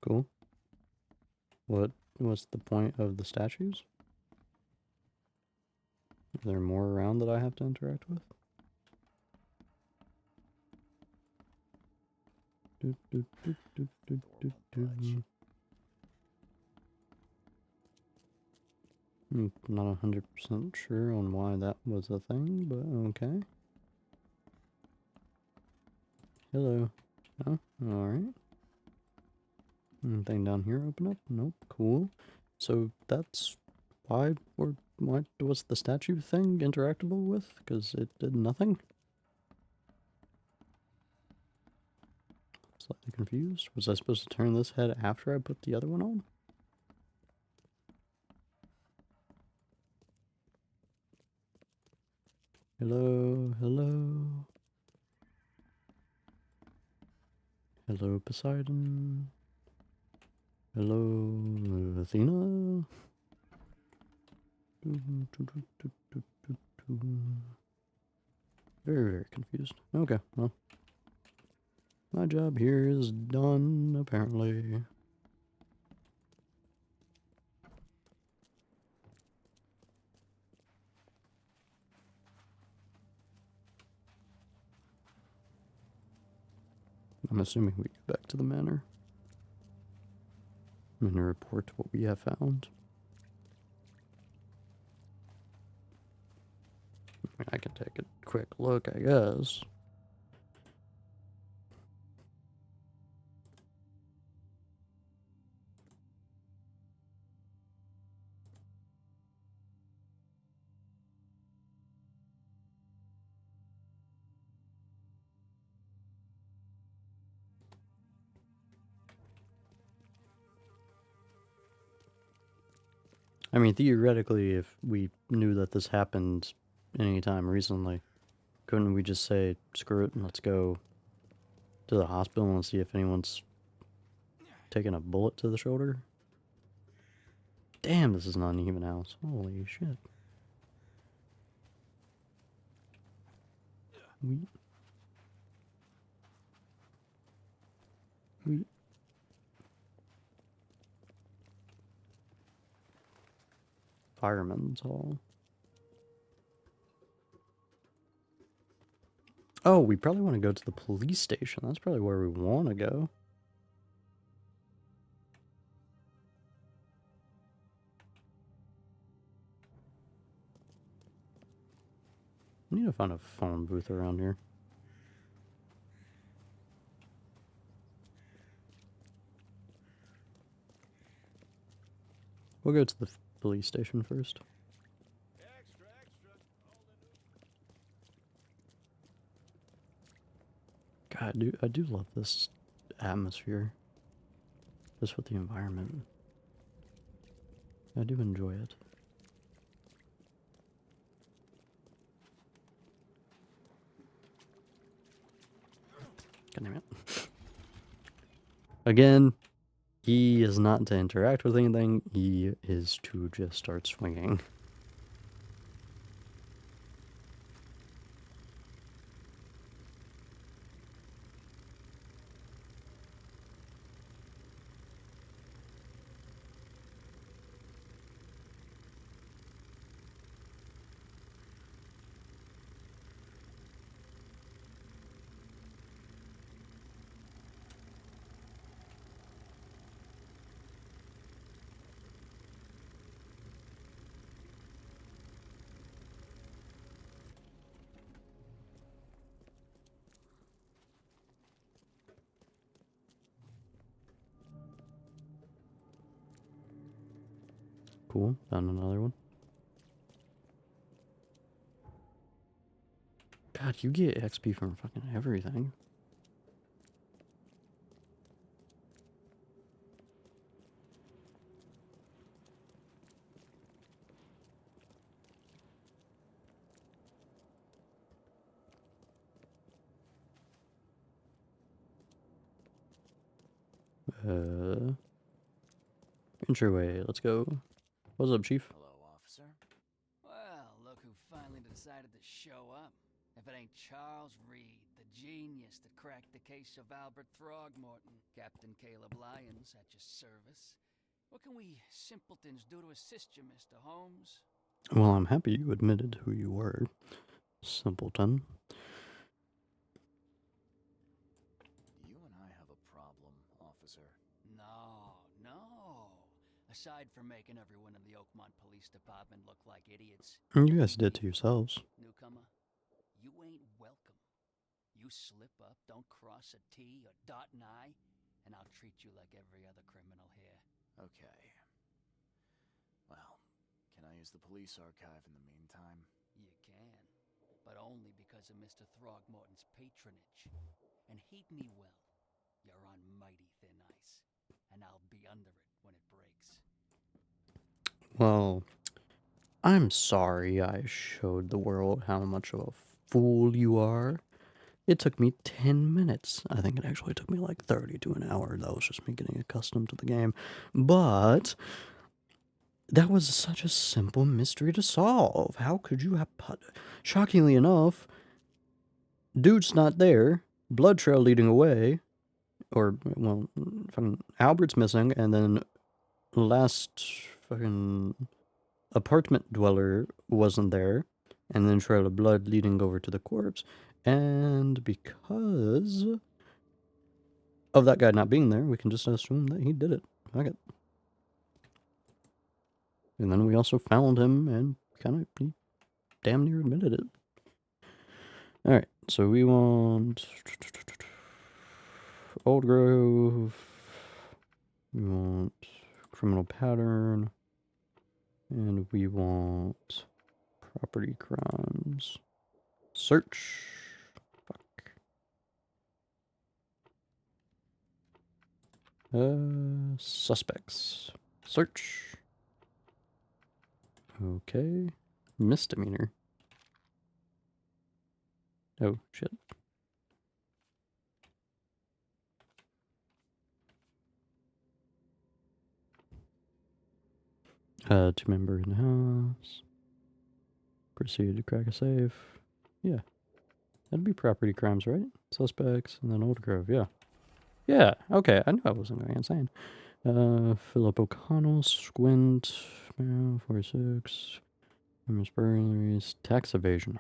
Cool. What's the point of the statues? Is there more around that I have to interact with? I'm not 100% sure on why that was a thing, but okay. Hello. Oh, alright. Anything down here open up? Nope. Cool. So that's why what was the statue thing interactable with? Because it did nothing? Slightly confused. Was I supposed to turn this head after I put the other one on? Hello, hello. Hello, Poseidon. Hello, Athena. Very, very confused. Okay, well. My job here is done, apparently. I'm assuming we get back to the manor. I'm gonna report what we have found. I mean, I can take a quick look, I guess. I mean, theoretically, if we knew that this happened any time recently, couldn't we just say, screw it, and let's go to the hospital and see if anyone's taking a bullet to the shoulder. Damn, this is not an even house. Holy shit. Wheat. Wheat. Fireman's Hall. Oh, we probably want to go to the police station. That's probably where we want to go. I need to find a phone booth around here. We'll go to the police station first. God, I do love this atmosphere. Just with the environment. I do enjoy it. God damn it. Again, he is not to interact with anything, he is to just start swinging. Cool, found another one. God, you get XP from fucking everything. Entryway, let's go. What's up, Chief? Hello, officer. Well, look who finally decided to show up. If it ain't Charles Reed, the genius that cracked the case of Albert Throgmorton. Captain Caleb Lyons at your service. What can we simpletons do to assist you, Mr. Holmes? Well, I'm happy you admitted who you were, simpleton. You and I have a problem, officer. No. Aside from making everyone in the Oakmont Police Department look like idiots. You guys did to yourselves. Newcomer, you ain't welcome. You slip up, don't cross a T or dot an I, and I'll treat you like every other criminal here. Okay. Well, can I use the police archive in the meantime? You can, but only because of Mr. Throgmorton's patronage. And heed me well, you're on mighty thin ice, and I'll be under it when it breaks. Well, I'm sorry I showed the world how much of a fool you are. It took me 10 minutes. I think it actually took me like 30 to an hour. That was just me getting accustomed to the game. But that was such a simple mystery to solve. How could you have put... Shockingly enough, dude's not there. Blood trail leading away. Or, well, fucking Albert's missing. And then last fucking apartment dweller wasn't there. And then trail of blood leading over to the corpse. And because of that guy not being there, we can just assume that he did it. Okay. And then we also found him and he damn near admitted it. Alright, so we want Old Grove. We want criminal pattern. And we want property crimes. Search. Fuck. Suspects. Search. Okay. Misdemeanor. Oh, shit. Two-member in the house. Proceed to crack a safe. Yeah. That'd be property crimes, right? Suspects, and then Old Grove, yeah. Yeah, okay, I knew I wasn't going insane. Philip O'Connell, Squint, 46, Miss Burglaries, tax evasion,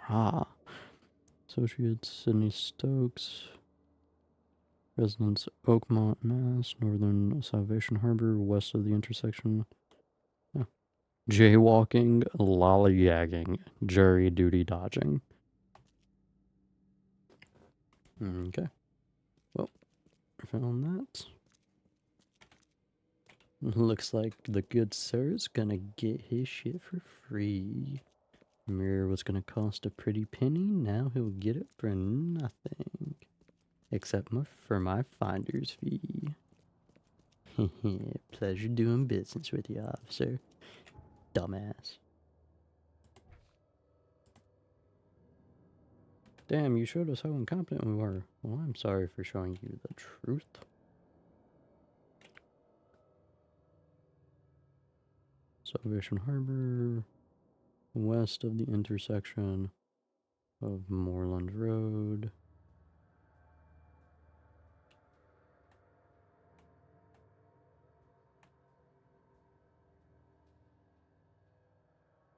Associates, Sydney Stokes, residence Oakmont, Mass, northern Salvation Harbor, west of the intersection. Jaywalking, lollygagging, jury duty dodging. Okay. Well, I found that. Looks like the good sir's gonna get his shit for free. Mirror was gonna cost a pretty penny, now he'll get it for nothing. Except for my finder's fee. Pleasure doing business with you, officer. Dumbass. Damn, you showed us how incompetent we were. Well, I'm sorry for showing you the truth. Salvation Harbor, west of the intersection of Moreland Road.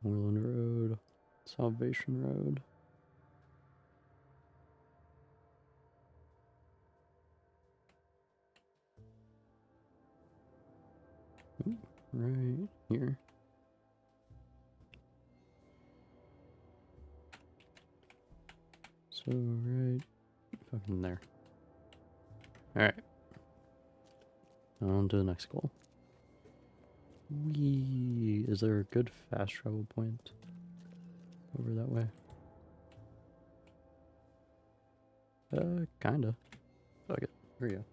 Moreland Road, Salvation Road. Ooh, right here. So right fucking there. Alright. On to the next goal. Wee. Is there a good fast travel point over that way? Kinda. Fuck it. Here we go.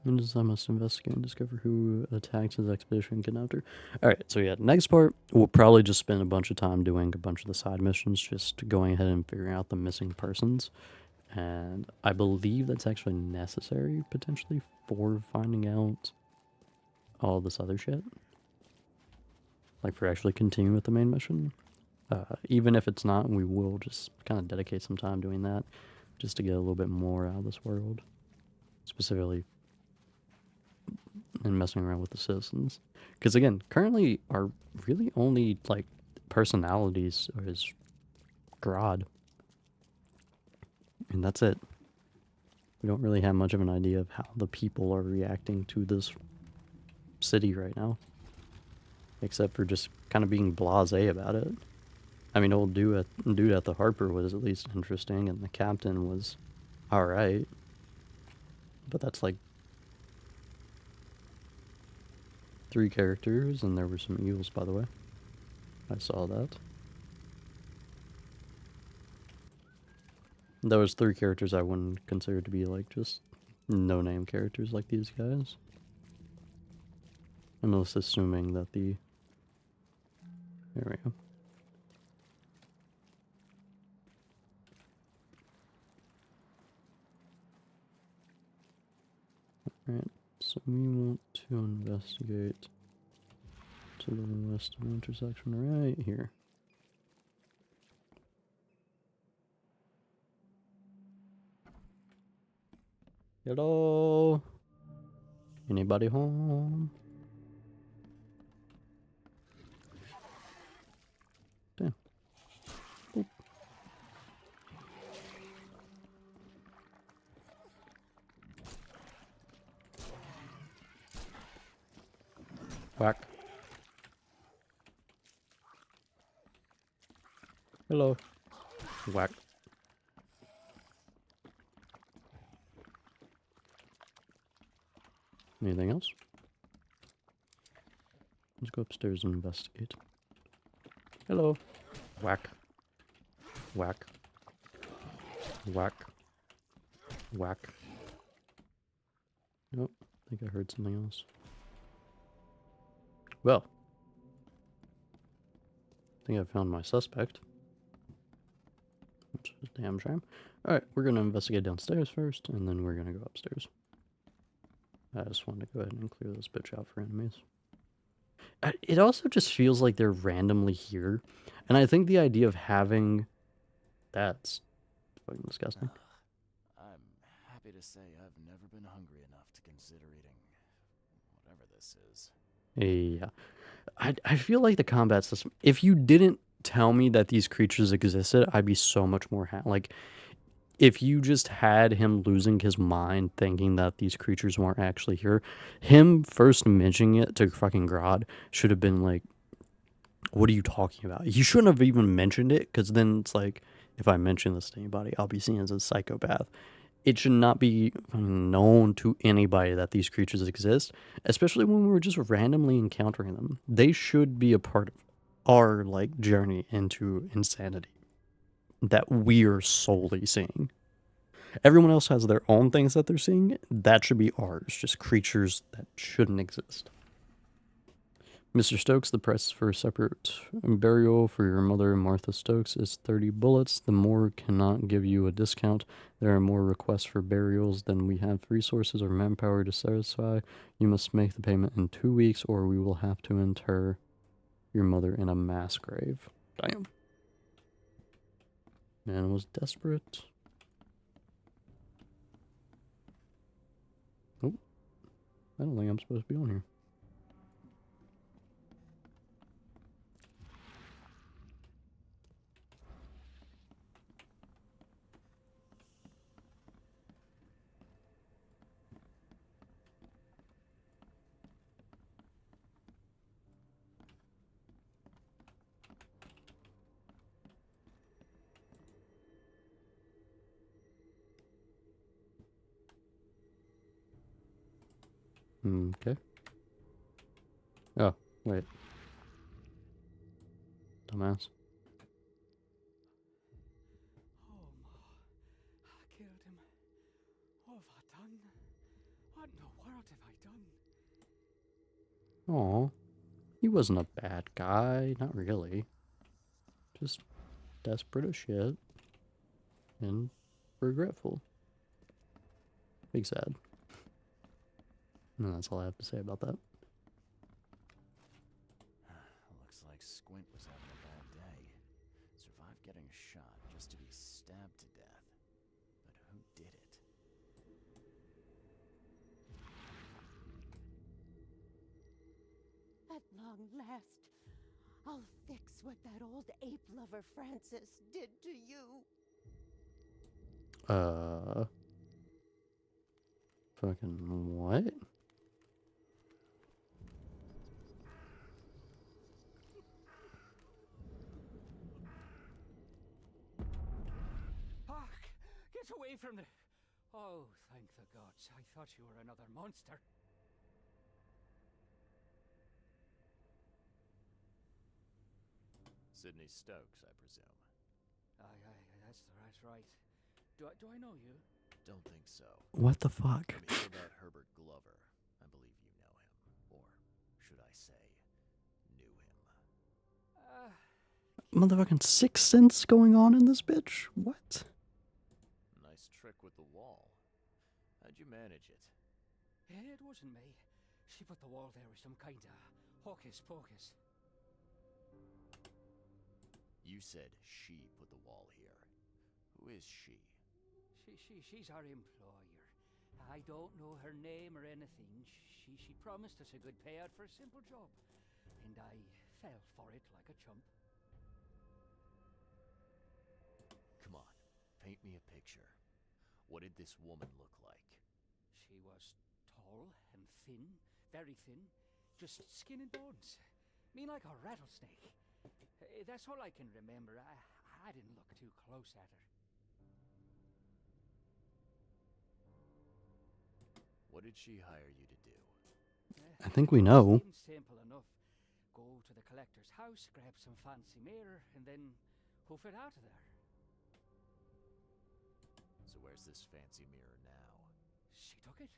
I must investigate and discover who attacked his expedition and kidnapped her. Alright, so yeah, next part, we'll probably just spend a bunch of time doing a bunch of the side missions, just going ahead and figuring out the missing persons. And I believe that's actually necessary, potentially, for finding out all this other shit. Like, for actually continuing with the main mission. Even if it's not, we will just kind of dedicate some time doing that, just to get a little bit more out of this world. Specifically, and messing around with the citizens. Because again, currently our really only, like, personalities is Grodd. And that's it. We don't really have much of an idea of how the people are reacting to this city right now. Except for just kind of being blasé about it. I mean, old dude at the Harper was at least interesting, and the captain was alright. But that's like 3 characters, and there were some eels, by the way. I saw that. There was 3 characters I wouldn't consider to be, like, just no-name characters like these guys. I'm just assuming that the... There we go. Alright, so we want to investigate to the west of the intersection right here. Hello? Anybody home? Damn. Boop. Whack. Hello. Whack. Anything else? Let's go upstairs and investigate. Hello. Whack. Whack. Whack. Whack. Nope. I think I heard something else. Well. I think I found my suspect. Which is a damn shame. Alright, we're gonna investigate downstairs first, and then we're gonna go upstairs. I just wanted to go ahead and clear this bitch out for enemies. It also just feels like they're randomly here, and I think the idea of having... That's fucking disgusting. I'm happy to say I've never been hungry enough to consider eating whatever this is. Yeah. I feel like the combat system... If you didn't tell me that these creatures existed, I'd be so much more like... If you just had him losing his mind thinking that these creatures weren't actually here, him first mentioning it to fucking Grodd should have been like, what are you talking about? He shouldn't have even mentioned it, because then it's like, if I mention this to anybody, I'll be seen as a psychopath. It should not be known to anybody that these creatures exist, especially when we're just randomly encountering them. They should be a part of our like journey into insanity that we're solely seeing. Everyone else has their own things that they're seeing. That should be ours, just creatures that shouldn't exist. Mr. Stokes, the price for a separate burial for your mother, Martha Stokes, is 30 bullets. The morgue cannot give you a discount. There are more requests for burials than we have resources or manpower to satisfy. You must make the payment in 2 weeks, or we will have to inter your mother in a mass grave. Damn. Man was desperate. Oh, I don't think I'm supposed to be on here. Okay. Oh, wait. Dumbass. Oh, I killed him. What have I done? What in the world have I done? Aw. He wasn't a bad guy. Not really. Just desperate as shit. And regretful. Big sad. And that's all I have to say about that. Looks like Squint was having a bad day. Survived getting shot just to be stabbed to death. But who did it? At long last, I'll fix what that old ape lover Francis did to you. Fucking what? Hark! Get away from the... Oh, thank the gods. I thought you were another monster. Sydney Stokes, I presume. Aye, that's right. Do I know you? Don't think so. What the fuck? I'm here about Herbert Glover. I believe you know him. Or should I say, knew him. Motherfucking Sixth Sense going on in this bitch? What? Nice trick with the wall. How'd you manage it? It wasn't me. She put the wall there with some kind of hocus pocus. You said she put the wall here. Who is she? She's our employer. I don't know her name or anything. She promised us a good payout for a simple job. And I fell for it like a chump. Come on, paint me a picture. What did this woman look like? She was tall and thin, very thin. Just skin and bones. Mean like a rattlesnake. That's all I can remember. I didn't look too close at her. What did she hire you to do? I think we know. Seems simple enough. Go to the collector's house, grab some fancy mirror, and then hoof it out of there. So where's this fancy mirror now? She took it.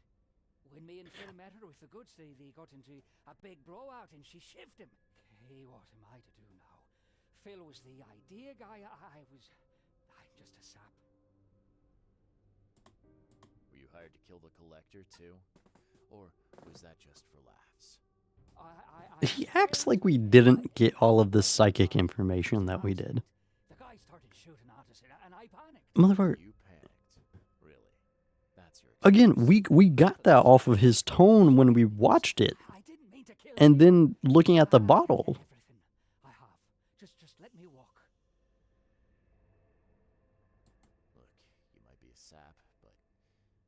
When me and Phil met her with the goods, they got into a big blowout and she shivved him. Okay, what am I to do now? Phil was the idea guy. I'm just a sap. hired to kill the collector too? Or was that just for laughs? He acts like we didn't get all of this psychic information that we did. The guy started shooting at us and I panicked. Motherfucker. You panicked. Really? That's your Again, we got that off of his tone when we watched it. I didn't mean to kill And you. then looking at the bottle. Everything. I have. Just let me walk. Look, you might be a sap, but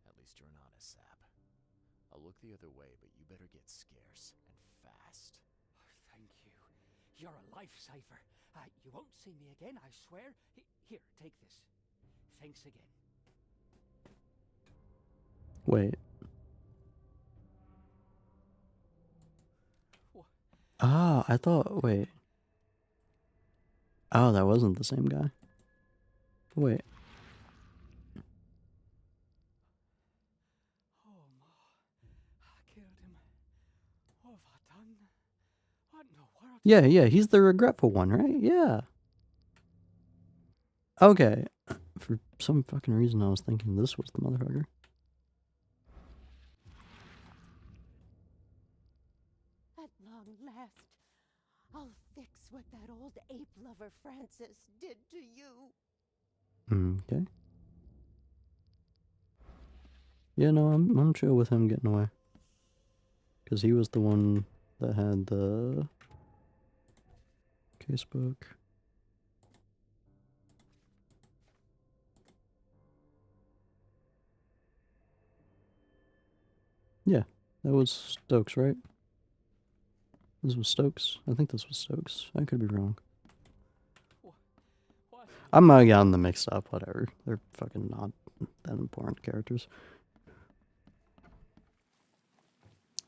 at least you're not a sap. I'll look the other way, but you better get scarce and fast. Thank you. You're a lifesaver. You won't see me again, I swear. Here, take this. Thanks again. Wait. Ah, I thought, wait. Oh, that wasn't the same guy. Wait. Oh, Ma. I killed him. What have I done? What in the world? Yeah, he's the regretful one, right? Yeah. Okay. For some fucking reason, I was thinking this was the motherfucker. At long last, I'll fix what that old ape lover Francis did to you. Okay. Yeah, no, I'm chill with him getting away. Because he was the one that had the casebook. Yeah, that was Stokes, right? This was Stokes? I think this was Stokes. I could be wrong. What? I'm getting them mixed up, whatever. They're fucking not that important characters.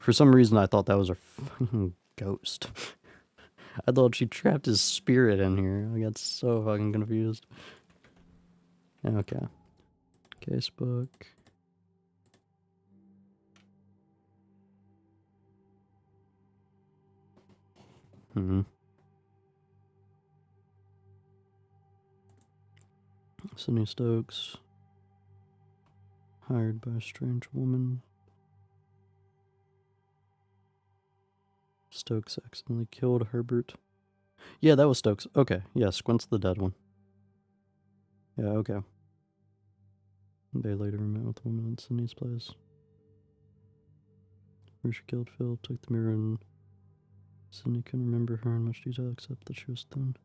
For some reason, I thought that was a fucking ghost. I thought she trapped his spirit in here. I got so fucking confused. Okay. Casebook. Sydney Stokes. Hired by a strange woman. Stokes accidentally killed Herbert. Yeah, that was Stokes. Okay, yeah, Squint's the dead one. Yeah, okay. They later met with the woman in Sydney's place. Where she killed Phil, took the mirror, and Sydney couldn't remember her in much detail except that she was thin.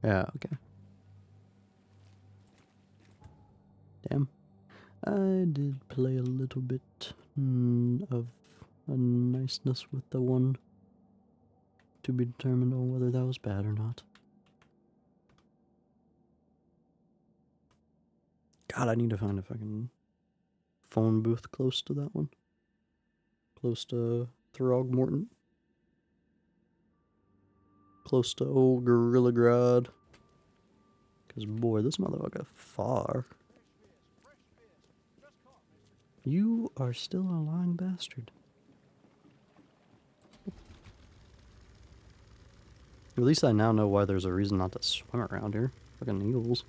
Yeah, okay. Damn. I did play a little bit of a niceness with the one to be determined on whether that was bad or not. God, I need to find a fucking phone booth close to that one. Close to Throgmorton. Close to old Gorilla Grodd. Because, boy, this motherfucker far. You are still a lying bastard. At least I now know why there's a reason not to swim around here. Fucking eagles.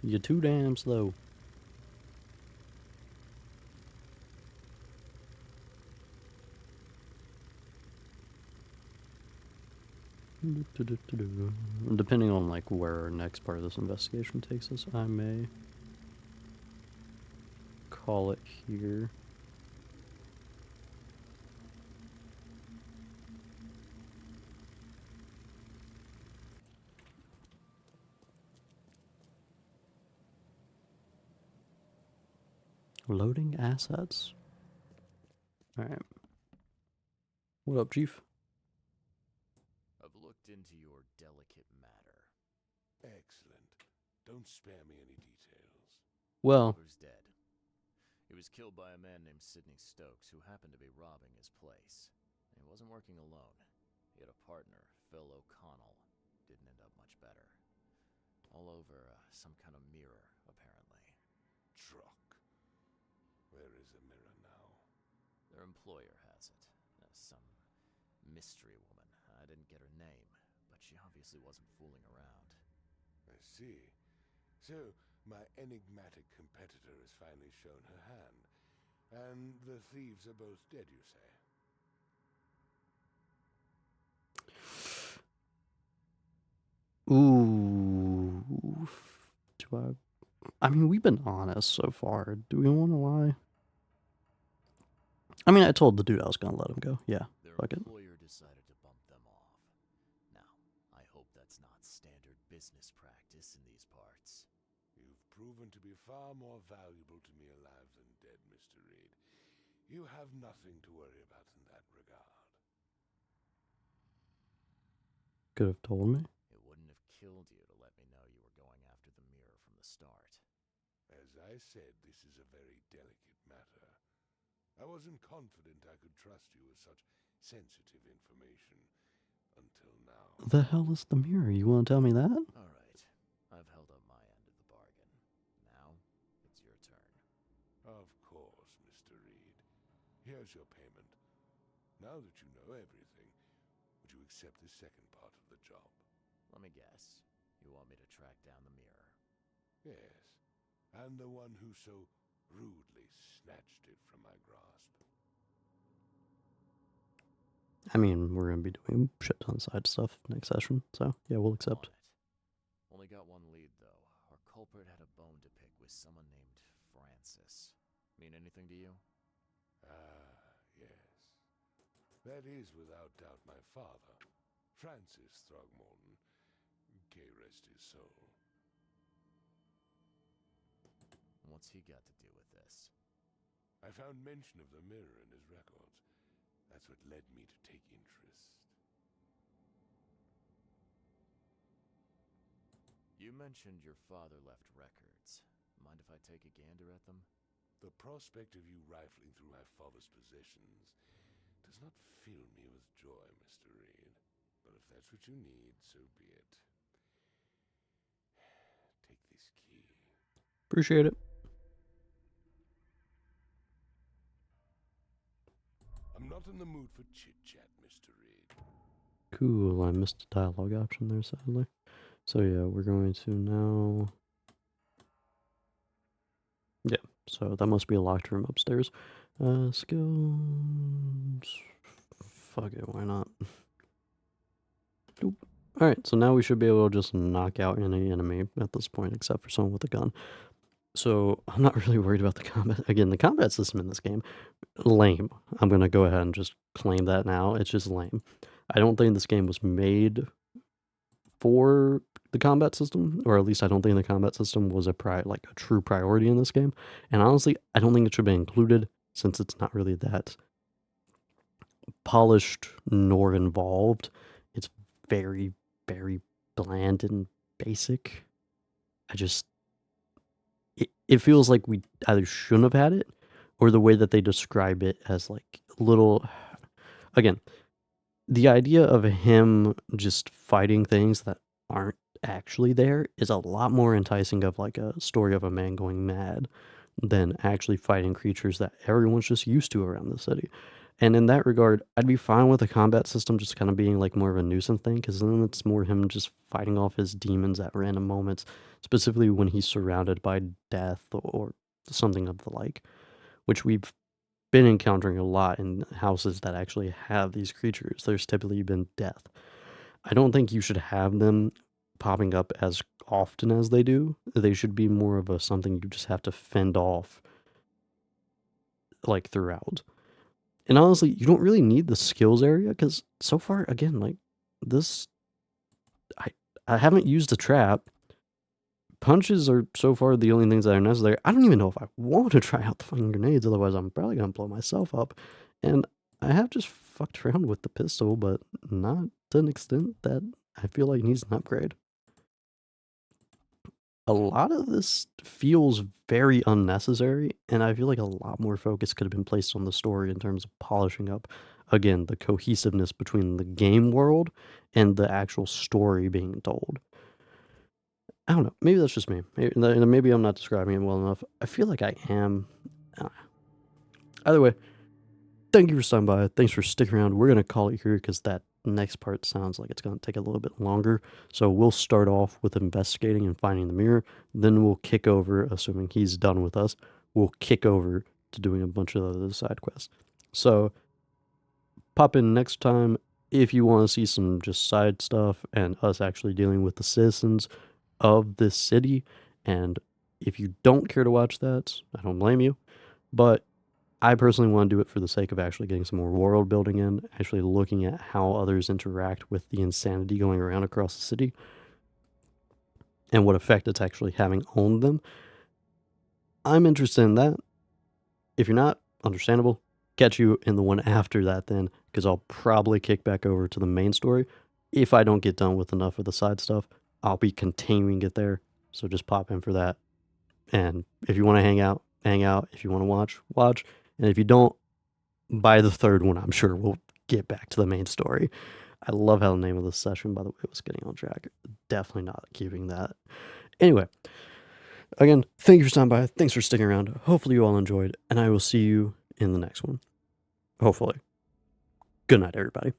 You're too damn slow. Depending on like where our next part of this investigation takes us, I may call it here. Loading assets. Alright. What up, Chief? I've looked into your delicate matter. Excellent. Don't spare me any details. Well, Oliver's dead. He was killed by a man named Sidney Stokes, who happened to be robbing his place. he wasn't working alone. He had a partner, Phil O'Connell. Didn't end up much better. All over some kind of mirror, apparently. Truck. Where is the mirror now? Their employer has it. Some mystery woman. I didn't get her name, but she obviously wasn't fooling around. I see. So, my enigmatic competitor has finally shown her hand. And the thieves are both dead, you say? Ooh. I mean, we've been honest so far. Do we want to lie? I mean, I told the dude I was going to let him go. Yeah, Their fuck it. employer decided to bump them off. Now, I hope that's not standard business practice in these parts. You've proven to be far more valuable to me alive than dead, Mr. Reed. You have nothing to worry about in that regard. Could have told me. It wouldn't have killed you to let me know you were going after the mirror from the start. As I said, this is a very delicate matter. I wasn't confident I could trust you with such sensitive information until now. The hell is the mirror? You want to tell me that? All right. I've held up my end of the bargain. Now, it's your turn. Of course, Mr. Reed. Here's your payment. Now that you know everything, would you accept the second part of the job? Let me guess. You want me to track down the mirror? Yes. And the one who so rudely snatched it from my grasp. I mean, we're going to be doing shit ton of side stuff next session, so yeah, we'll accept. Only got one lead, though. Our culprit had a bone to pick with someone named Francis. Mean anything to you? Yes. That is without doubt my father, Francis Throgmorton. May rest his soul. What's he got to do with this? I found mention of the mirror in his records. That's what led me to take interest. You mentioned your father left records. Mind if I take a gander at them? The prospect of you rifling through my father's possessions does not fill me with joy, Mr. Reed. But if that's what you need, so be it. Take this key. Appreciate it. I'm not in the mood for chit-chat, Mr. Reed. Cool, I missed the dialogue option there, sadly. So yeah, we're going to now... Yeah, so that must be a locked room upstairs. Skills... Fuck it, why not? Doop. Alright, so now we should be able to just knock out any enemy at this point, except for someone with a gun. So, I'm not really worried about the combat. Again, the combat system in this game, lame. I'm going to go ahead and just claim that now. It's just lame. I don't think this game was made for the combat system, or at least I don't think the combat system was a true priority in this game. And honestly, I don't think it should be included since it's not really that polished nor involved. It's very, very bland and basic. It feels like we either shouldn't have had it, or the way that they describe it as like little... Again, the idea of him just fighting things that aren't actually there is a lot more enticing of like a story of a man going mad than actually fighting creatures that everyone's just used to around the city. And in that regard, I'd be fine with the combat system just kind of being like more of a nuisance thing, because then it's more him just fighting off his demons at random moments, specifically when he's surrounded by death or something of the like, which we've been encountering a lot in houses that actually have these creatures. There's typically been death. I don't think you should have them popping up as often as they do. They should be more of a something you just have to fend off like throughout. And honestly, you don't really need the skills area, because so far, again, like this, I haven't used a trap. Punches are so far the only things that are necessary. I don't even know if I want to try out the fucking grenades, otherwise I'm probably going to blow myself up. And I have just fucked around with the pistol, but not to an extent that I feel like needs an upgrade. a lot of this feels very unnecessary, and I feel like a lot more focus could have been placed on the story in terms of polishing up, again, the cohesiveness between the game world and the actual story being told. I don't know. Maybe that's just me. Maybe I'm not describing it well enough. I feel like I am. Either way, thank you for stopping by. Thanks for sticking around. We're going to call it here because that next part sounds like it's going to take a little bit longer. So we'll start off with investigating and finding the mirror. Then we'll kick over, assuming he's done with us, we'll kick over to doing a bunch of other side quests. So pop in next time if you want to see some just side stuff and us actually dealing with the citizens of this city. And if you don't care to watch that, I don't blame you. But I personally want to do it for the sake of actually getting some more world building in, actually looking at how others interact with the insanity going around across the city and what effect it's actually having on them. I'm interested in that. If you're not, understandable. Catch you in the one after that then, because I'll probably kick back over to the main story. If I don't get done with enough of the side stuff, I'll be continuing it there. So just pop in for that. And if you want to hang out, hang out. If you want to watch, watch. And if you don't, by the third one, I'm sure we'll get back to the main story. I love how the name of this session, by the way, was getting on track. Definitely not keeping that. Anyway, again, thank you for stopping by. Thanks for sticking around. Hopefully you all enjoyed, and I will see you in the next one. Hopefully. Good night, everybody.